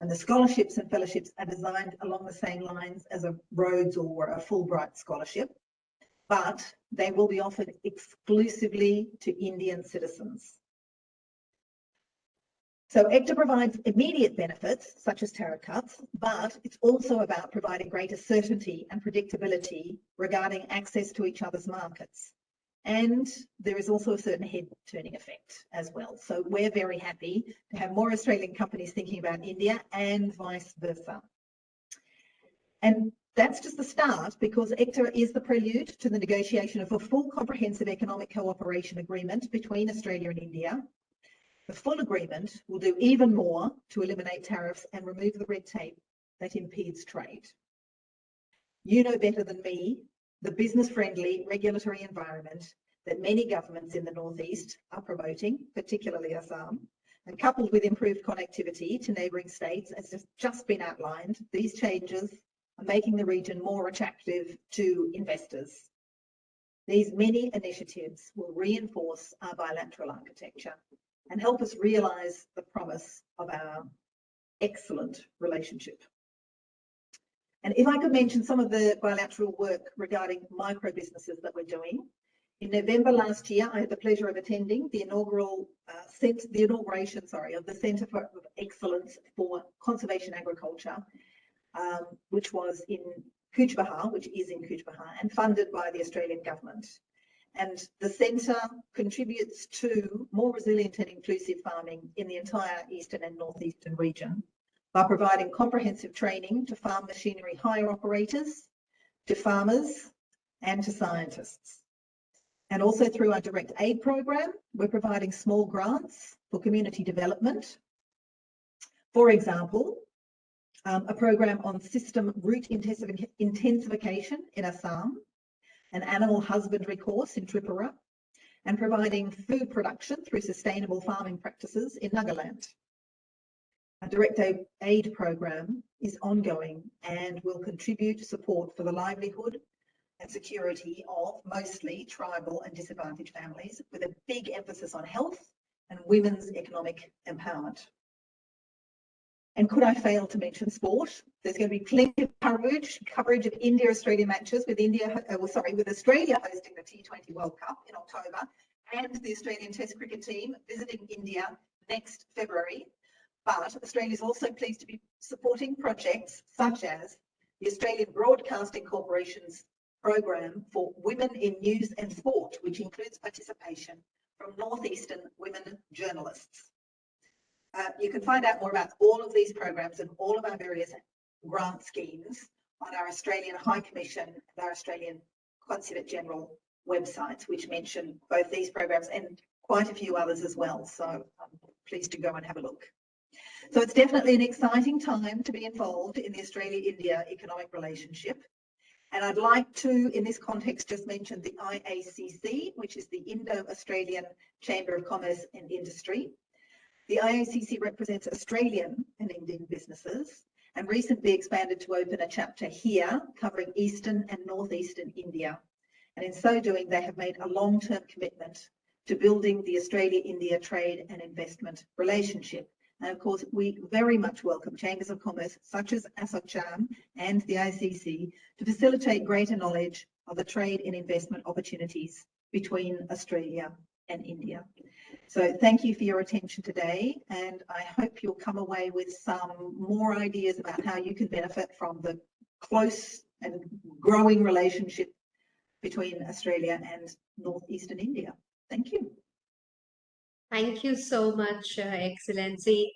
And the scholarships and fellowships are designed along the same lines as a Rhodes or a Fulbright scholarship, but they will be offered exclusively to Indian citizens. So ECTA provides immediate benefits, such as tariff cuts, but it's also about providing greater certainty and predictability regarding access to each other's markets. And there is also a certain head-turning effect as well. So we're very happy to have more Australian companies thinking about India and vice versa. And that's just the start, because ECTA is the prelude to the negotiation of a full comprehensive economic cooperation agreement between Australia and India. The full agreement will do even more to eliminate tariffs and remove the red tape that impedes trade. You know better than me the business-friendly regulatory environment that many governments in the Northeast are promoting, particularly Assam, and coupled with improved connectivity to neighbouring states, as has just been outlined, these changes are making the region more attractive to investors. These many initiatives will reinforce our bilateral architecture and help us realise the promise of our excellent relationship. And if I could mention some of the bilateral work regarding micro businesses that we're doing. In November last year, I had the pleasure of attending the inauguration of the Centre for Excellence for Conservation Agriculture, which was in Cooch Behar, which is in Cooch Behar, and funded by the Australian government. And the centre contributes to more resilient and inclusive farming in the entire eastern and northeastern region by providing comprehensive training to farm machinery hire operators, to farmers and to scientists. And also through our direct aid program, we're providing small grants for community development. For example, a program on system root intensification in Assam, an animal husbandry course in Tripura, and providing food production through sustainable farming practices in Nagaland. A direct aid program is ongoing and will contribute to support for the livelihood and security of mostly tribal and disadvantaged families, with a big emphasis on health and women's economic empowerment. And could I fail to mention sport? There's going to be plenty of coverage of India-Australia matches with with Australia hosting the T20 World Cup in October, and the Australian Test cricket team visiting India next February. But Australia is also pleased to be supporting projects such as the Australian Broadcasting Corporation's program for Women in News and Sport, which includes participation from Northeastern women journalists. You can find out more about all of these programs and all of our various grant schemes on our Australian High Commission and our Australian Consulate General websites, which mention both these programs and quite a few others as well. So I'm pleased to go and have a look. So it's definitely an exciting time to be involved in the Australia-India economic relationship. And I'd like to, in this context, just mention the IACC, which is the Indo-Australian Chamber of Commerce and Industry. The IACC represents Australian and Indian businesses and recently expanded to open a chapter here covering Eastern and Northeastern India. And in so doing, they have made a long-term commitment to building the Australia-India trade and investment relationship. And of course, we very much welcome chambers of commerce such as ASSOCHAM and the ICC to facilitate greater knowledge of the trade and investment opportunities between Australia and India. So thank you for your attention today, and I hope you'll come away with some more ideas about how you can benefit from the close and growing relationship between Australia and northeastern India. Thank you. Thank you so much, Excellency.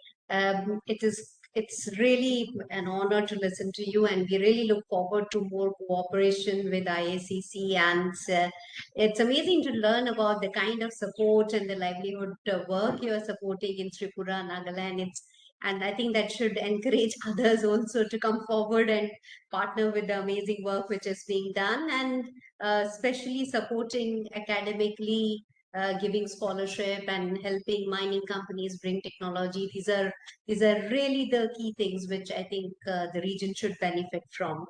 It's really an honor to listen to you, and we really look forward to more cooperation with IACC. And it's amazing to learn about the kind of support and the livelihood work you are supporting in Tripura, Nagaland. And I think that should encourage others also to come forward and partner with the amazing work which is being done, and especially supporting academically, giving scholarship and helping mining companies bring technology. These are really the key things which I think the region should benefit from.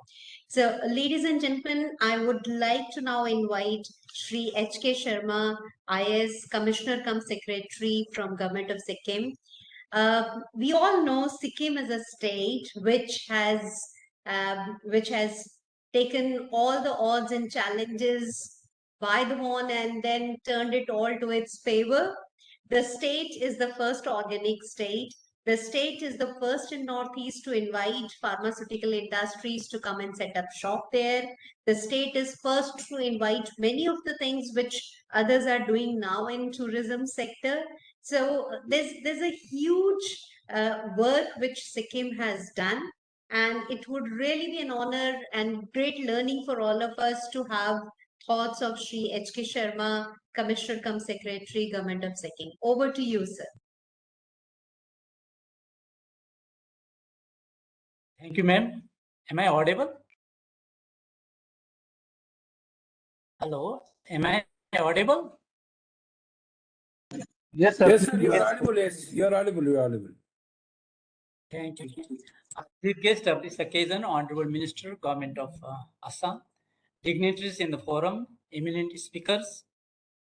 So, ladies and gentlemen, I would like to now invite Shri H.K. Sharma, IS Commissioner cum Secretary from Government of Sikkim. We all know Sikkim is a state which has taken all the odds and challenges by the horn and then turned it all to its favor. The state is the first organic state. The state is the first in Northeast to invite pharmaceutical industries to come and set up shop there. The state is first to invite many of the things which others are doing now in tourism sector. So there's a huge work which Sikkim has done, and it would really be an honor and great learning for all of us to have thoughts of Shri H.K. Sharma, Commissioner cum Secretary, Government of Sikkim. Over to you, sir. Thank you, ma'am. Am I audible? Hello, am I audible? Yes, sir. Yes, sir. You are audible. Yes, you are audible. You are audible. Thank you. Chief guest of this occasion, Honorable Minister, Government of Assam, dignitaries in the forum, eminent speakers,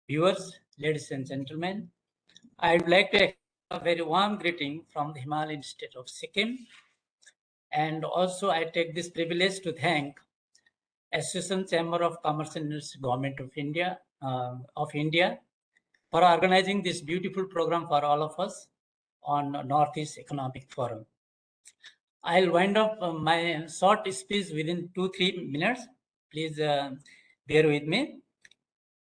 viewers, ladies and gentlemen. I would like to extend a very warm greeting from the Himalayan state of Sikkim. And also I take this privilege to thank Association Chamber of Commerce and Industry, Government of India, for organizing this beautiful program for all of us on Northeast Economic Forum. I'll wind up my short speech within 2-3 minutes. Please bear with me.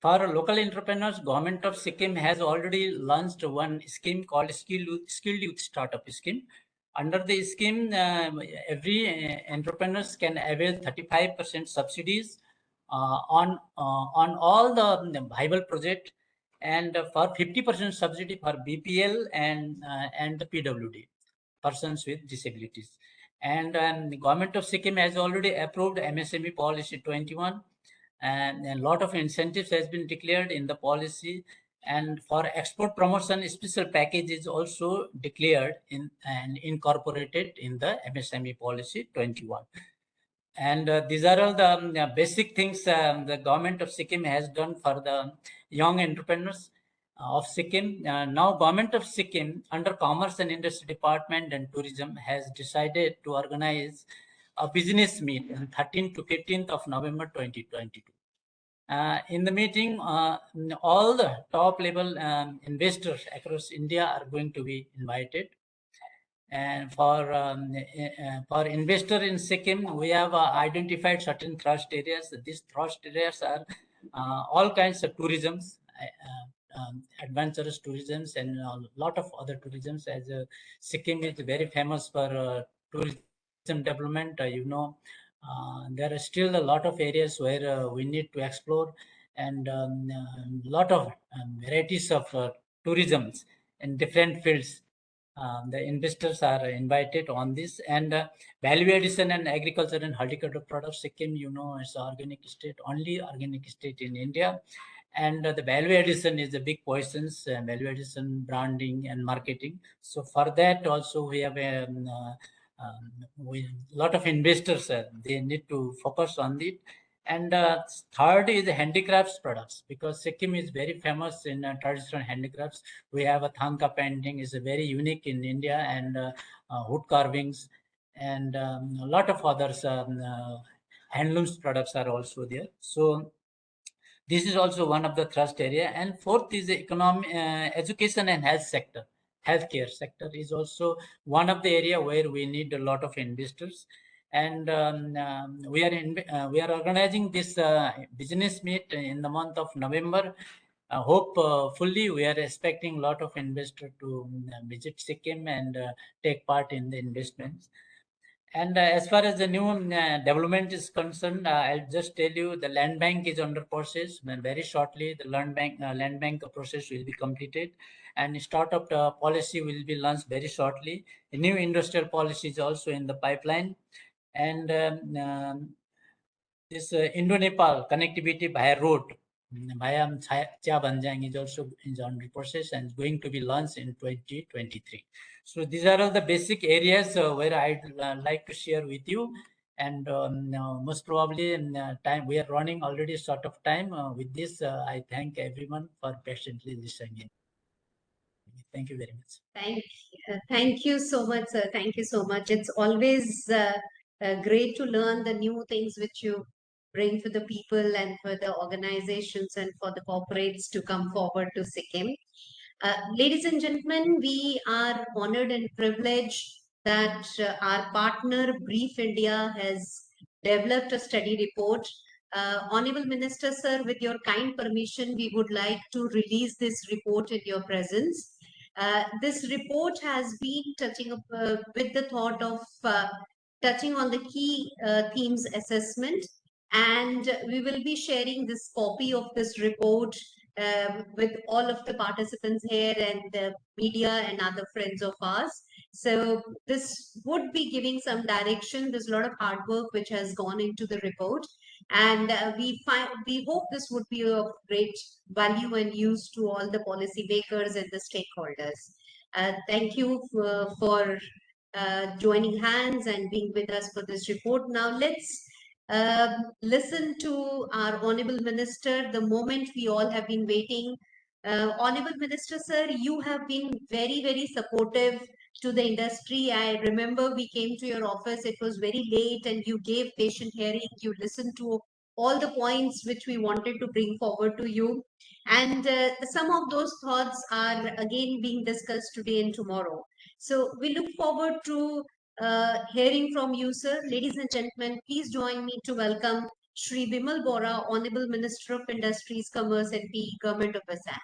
For local entrepreneurs, Government of Sikkim has already launched one scheme called Skilled Youth Startup Scheme. Under the scheme, every entrepreneurs can avail 35% subsidies on all the viable project, and for 50% subsidy for BPL and the PWD, persons with disabilities. And the Government of Sikkim has already approved MSME Policy 21, and a lot of incentives has been declared in the policy. And for export promotion, special package is also declared in and incorporated in the MSME Policy 21. And these are all the basic things the Government of Sikkim has done for the young entrepreneurs of Sikkim. Now Government of Sikkim under Commerce and Industry Department and Tourism has decided to organize a business meet on 13th to 15th of November 2022. In the meeting, all the top level investors across India are going to be invited. And for investor in Sikkim, we have identified certain thrust areas. These thrust areas are all kinds of tourisms, adventurous tourisms, and a lot of other tourisms. As Sikkim is very famous for tourism development, there are still a lot of areas where we need to explore, and a lot of varieties of tourisms in different fields. The investors are invited on this, and value addition and agriculture and horticultural products. Sikkim, is organic state, only organic state in India, and the value addition is the big questions. Value addition, branding, and marketing. So for that also we have a lot of investors. They need to focus on it, And third is handicrafts products, because Sikkim is very famous in traditional handicrafts. We have a Thangka painting, is very unique in India, and wood carvings, and a lot of others handlooms products are also there. So this is also one of the thrust area. And fourth is the economic, education and health sector. Healthcare sector is also one of the area where we need a lot of investors. And we are organizing this business meet in the month of November. Hopefully, we are expecting a lot of investors to visit Sikkim and take part in the investments. And as far as the new development is concerned, I'll just tell you the land bank is under process. Very shortly, the land bank process will be completed, and startup policy will be launched very shortly. A new industrial policy is also in the pipeline, and this Indo-Nepal connectivity via road, via Cha Banjang is also in under process and going to be launched in 2023. So these are all the basic areas where I'd like to share with you. And most probably time we are running already short of time. With this, I thank everyone for patiently listening. Thank you very much. Thank you so much, sir. Thank you so much. It's always great to learn the new things which you bring for the people and for the organizations and for the corporates to come forward to Sikkim. Ladies and gentlemen, we are honored and privileged that our partner Brief India has developed a study report. Honorable Minister, sir, with your kind permission, we would like to release this report in your presence. This report has been touching up with the thought of touching on the key themes assessment, and we will be sharing this copy of this report with all of the participants here and the media and other friends of ours. So this would be giving some direction. There's a lot of hard work which has gone into the report, and we hope this would be of great value and use to all the policy makers and the stakeholders. Thank you for joining hands and being with us for this report. Now let's listen to our Honorable Minister, the moment we all have been waiting. Honorable Minister, sir, you have been very, very supportive to the industry. I remember we came to your office, it was very late, and you gave patient hearing. You listened to all the points which we wanted to bring forward to you. And some of those thoughts are again being discussed today and tomorrow. So we look forward to hearing from you, sir. Ladies and gentlemen, please join me to welcome Shri Bimal Bora, Honorable Minister of Industries, Commerce and PE, Government of Assam.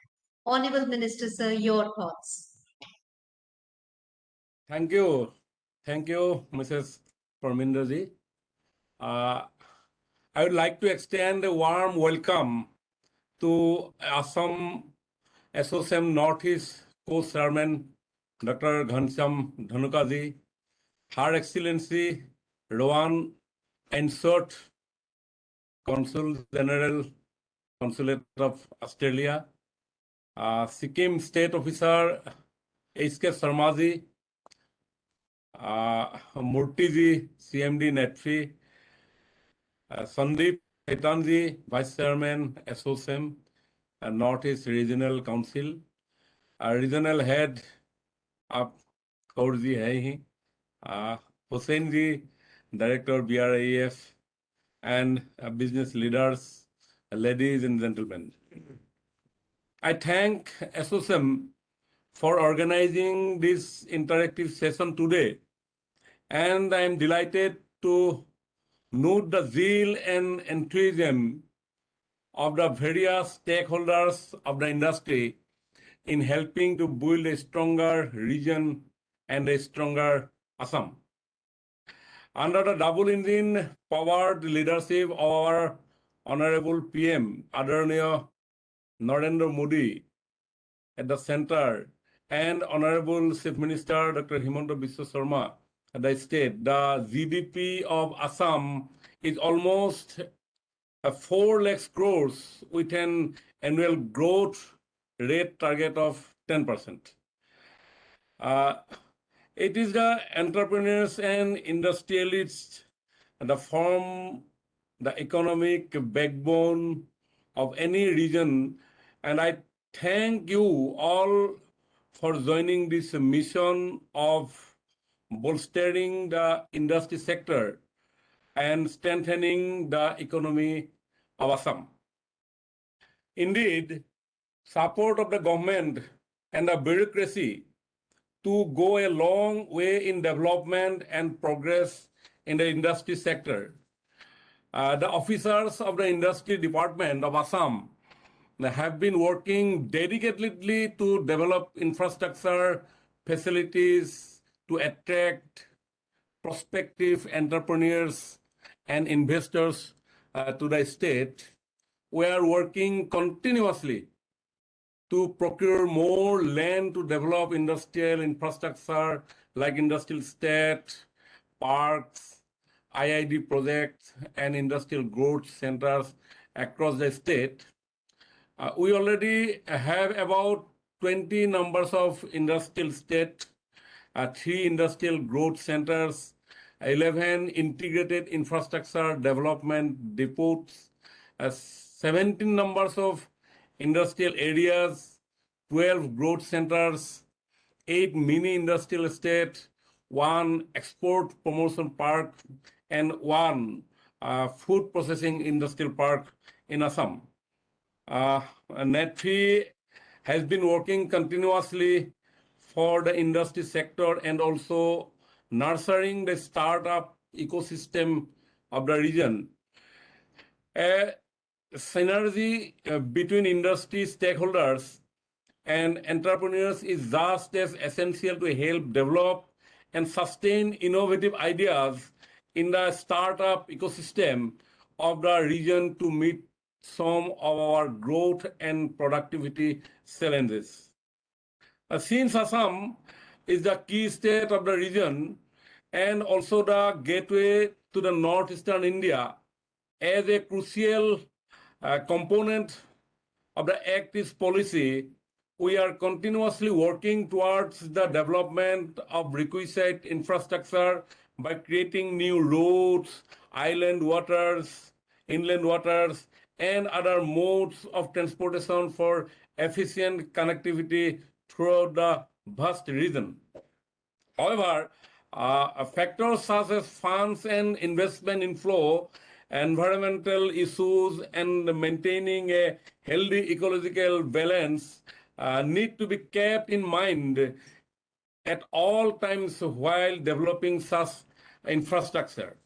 Honorable Minister, sir, your thoughts. Thank you. Thank you, Mrs. Parminderji. I would like to extend a warm welcome to Assam ASSOCHAM Northeast Co-Chairman Dr. Ghanshyam Dhanukaji, Her Excellency Rowan Ainsworth, Consul General, Consulate of Australia, Sikkim State Officer H.K. Sharmaji, Murtiji, CMD NETFI, Sandeep Hetanji, Vice Chairman, ASSOCHAM, Northeast Regional Council, Regional Head of Kaurji hai Hussainji, Director BRAEF, and business leaders, ladies and gentlemen. I thank ASSOCHAM for organizing this interactive session today, and I am delighted to note the zeal and enthusiasm of the various stakeholders of the industry in helping to build a stronger region and a stronger Assam. Under the double engine powered leadership of our Honorable PM, Adaraniya Narendra Modi at the center, and Honorable Chief Minister Dr. Himanta Biswa Sarma at the state, the GDP of Assam is almost 4 lakh crores with an annual growth rate target of 10%. It is the entrepreneurs and industrialists, the firm the economic backbone of any region. And I thank you all for joining this mission of bolstering the industry sector and strengthening the economy of Assam. Indeed, support of the government and the bureaucracy to go a long way in development and progress in the industry sector. The officers of the industry department of Assam have been working dedicatedly to develop infrastructure facilities to attract prospective entrepreneurs and investors to the state. We are working continuously to procure more land to develop industrial infrastructure like industrial estate, parks, IID projects, and industrial growth centers across the state. We already have about 20 numbers of industrial estate, 3 industrial growth centers, 11 integrated infrastructure development depots, 17 numbers of industrial areas, 12 growth centers, 8 mini industrial estates, 1 export promotion park, and 1 food processing industrial park in Assam. NETFI has been working continuously for the industry sector and also nurturing the startup ecosystem of the region. A synergy between industry stakeholders and entrepreneurs is just as essential to help develop and sustain innovative ideas in the startup ecosystem of the region to meet some of our growth and productivity challenges. Since Assam is the key state of the region and also the gateway to the northeastern India, as a crucial component of the Act East policy, we are continuously working towards the development of requisite infrastructure by creating new roads, island waters, inland waters, and other modes of transportation for efficient connectivity throughout the vast region. However, factors such as funds and investment inflow, environmental issues, and maintaining a healthy ecological balance need to be kept in mind at all times while developing such infrastructure.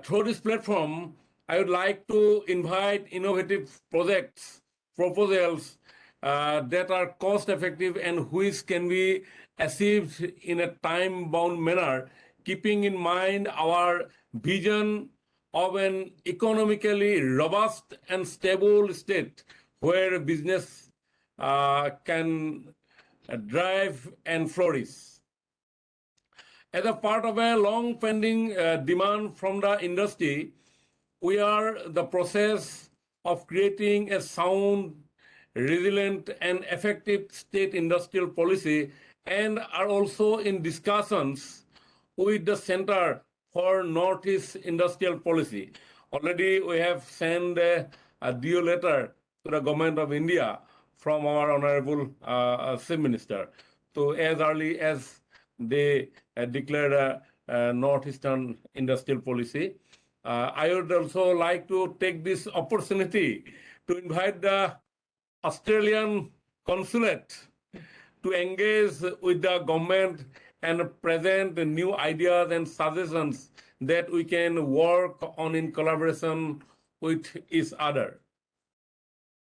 Through this platform, I would like to invite innovative projects, proposals that are cost-effective and which can be achieved in a time-bound manner, keeping in mind our vision of an economically robust and stable state where business can drive and flourish. As a part of a long-pending demand from the industry, we are in the process of creating a sound, resilient, and effective state industrial policy and are also in discussions with the Center for Northeast Industrial Policy. Already we have sent a DO letter to the Government of India from our Honorable Chief Minister. So as early as they declared a Northeastern Industrial Policy, I would also like to take this opportunity to invite the Australian Consulate to engage with the government and present new ideas and suggestions that we can work on in collaboration with each other.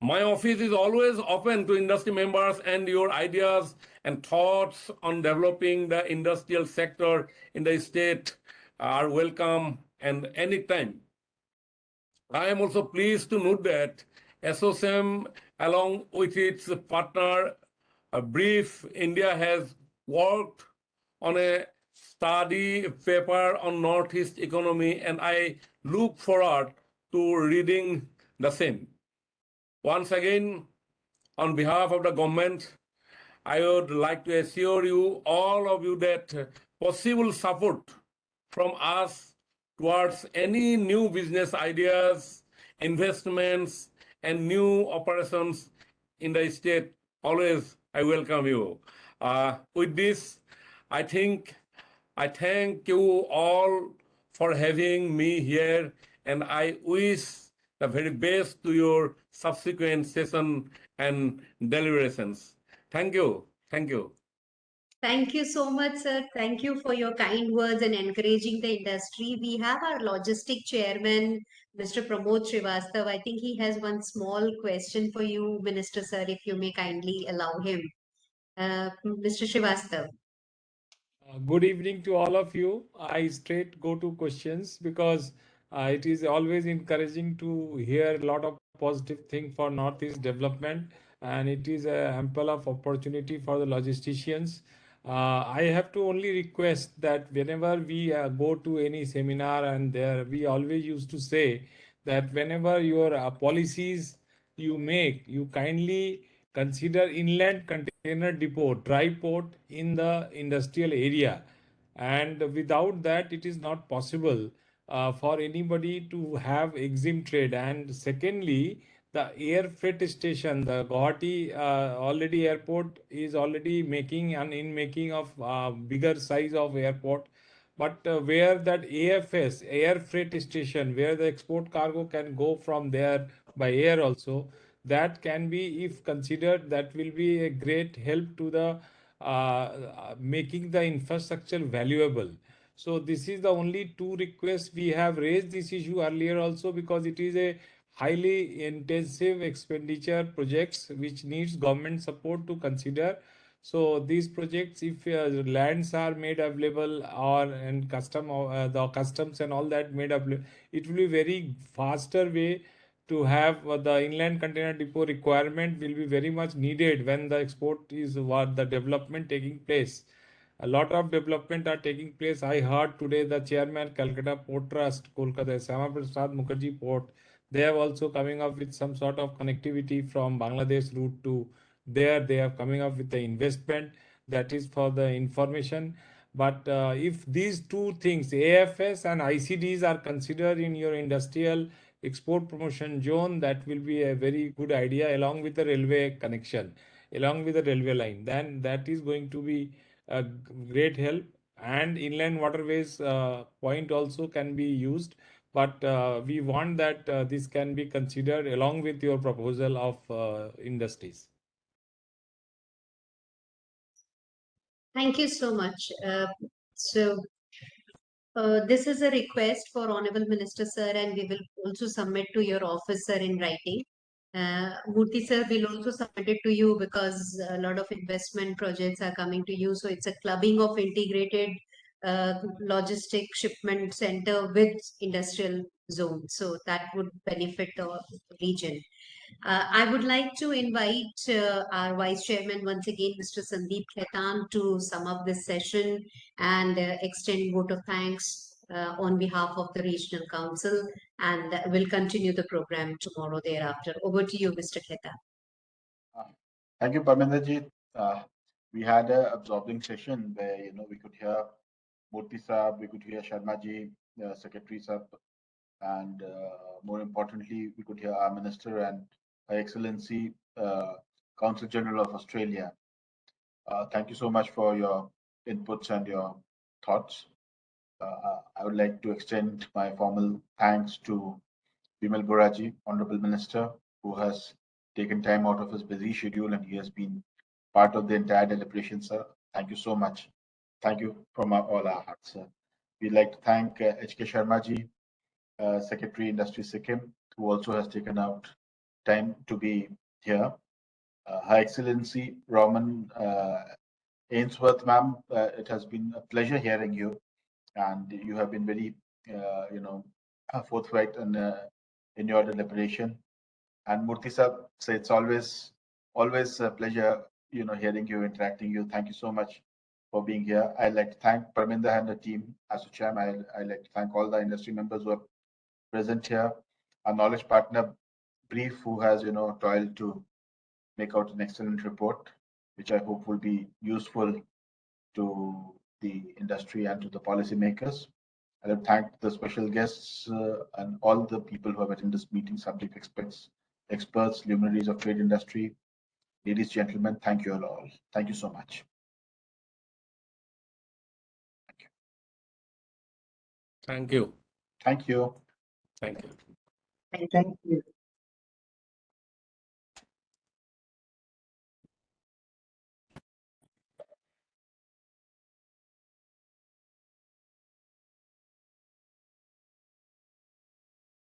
My office is always open to industry members, and your ideas and thoughts on developing the industrial sector in the state are welcome and anytime. I am also pleased to note that ASSOCHAM, along with its partner, Brief India, has worked on a study paper on Northeast economy, and I look forward to reading the same. Once again, on behalf of the government, I would like to assure you, all of you, that possible support from us towards any new business ideas, investments, and new operations in the state, always I welcome you. With this, I thank you all for having me here, and I wish the very best to your subsequent session and deliberations. Thank you. Thank you. Thank you so much, sir. Thank you for your kind words and encouraging the industry. We have our logistic chairman, Mr. Pramod Srivastava. I think he has one small question for you, Minister, sir, if you may kindly allow him. Mr. Srivastava. Good evening to all of you. I straight go to questions because it is always encouraging to hear a lot of positive thing for Northeast development, and it is a ample of opportunity for the logisticians. I have to only request that whenever we go to any seminar, and there we always used to say that whenever your policies you make, you kindly consider inland container depot, dry port in the industrial area. And without that, it is not possible for anybody to have exempt trade. And secondly, the air freight station, the Guwahati already airport is already making and in making of bigger size of airport. But where that AFS, air freight station, where the export cargo can go from there by air also, that can be, if considered, that will be a great help to the making the infrastructure valuable. So this is the only two requests. We have raised this issue earlier also because it is a highly intensive expenditure projects which needs government support to consider. So these projects, if lands are made available or and the customs and all that made available, it will be very faster way to have the inland container depot requirement will be very much needed when the export is what the development taking place. A lot of development are taking place. I heard today the chairman Calcutta Port Trust, Kolkata, Syama Prasad Mukherjee Port, they have also coming up with some sort of connectivity from Bangladesh route to there. They are coming up with the investment that is for the information. But if these two things, AFS and ICDs, are considered in your industrial export promotion zone, that will be a very good idea along with the railway connection, along with the railway line. Then that is going to be a great help. And inland waterways point also can be used, but we want that this can be considered along with your proposal of industries. Thank you so much. This is a request for Honorable Minister, sir, and we will also submit to your office, sir, in writing. Murthy, sir, will also submit it to you because a lot of investment projects are coming to you. So it's a clubbing of integrated logistic shipment center with industrial zone. So that would benefit the region. I would like to invite our Vice Chairman once again, Mr. Sandeep Khaitan, to sum up this session and extend vote of thanks on behalf of the Regional Council, and we'll continue the program tomorrow thereafter. Over to you, Mr. Khaitan. Thank you, Parminderji. We had an absorbing session where we could hear Murthy Saab, we could hear Sharmaji, Secretary Saab, and more importantly, we could hear our Minister and Her Excellency, Consul General of Australia. Thank you so much for your inputs and your thoughts. I would like to extend my formal thanks to Bimal Boraji, Honorable Minister, who has taken time out of his busy schedule and he has been part of the entire deliberation, sir. Thank you so much. Thank you from all our hearts, sir. We'd like to thank H.K. Sharmaji, Secretary Industry Sikkim, who also has taken out time to be here. Her Excellency Roman Ainsworth, ma'am, it has been a pleasure hearing you, and you have been very, forthright in your deliberation. And Murthy sir, so it's always a pleasure, hearing you, interacting you. Thank you so much for being here. I'd like to thank Parminder and the team, ASSOCHAM. I'd like to thank all the industry members who are present here. Our knowledge partner, Brief, who has, toiled to make out an excellent report, which I hope will be useful to the industry and to the policymakers. I would thank the special guests and all the people who have attended this meeting, subject experts, luminaries of trade industry. Ladies, gentlemen, thank you all. Thank you so much. Thank you. Thank you. Thank you. Thank you.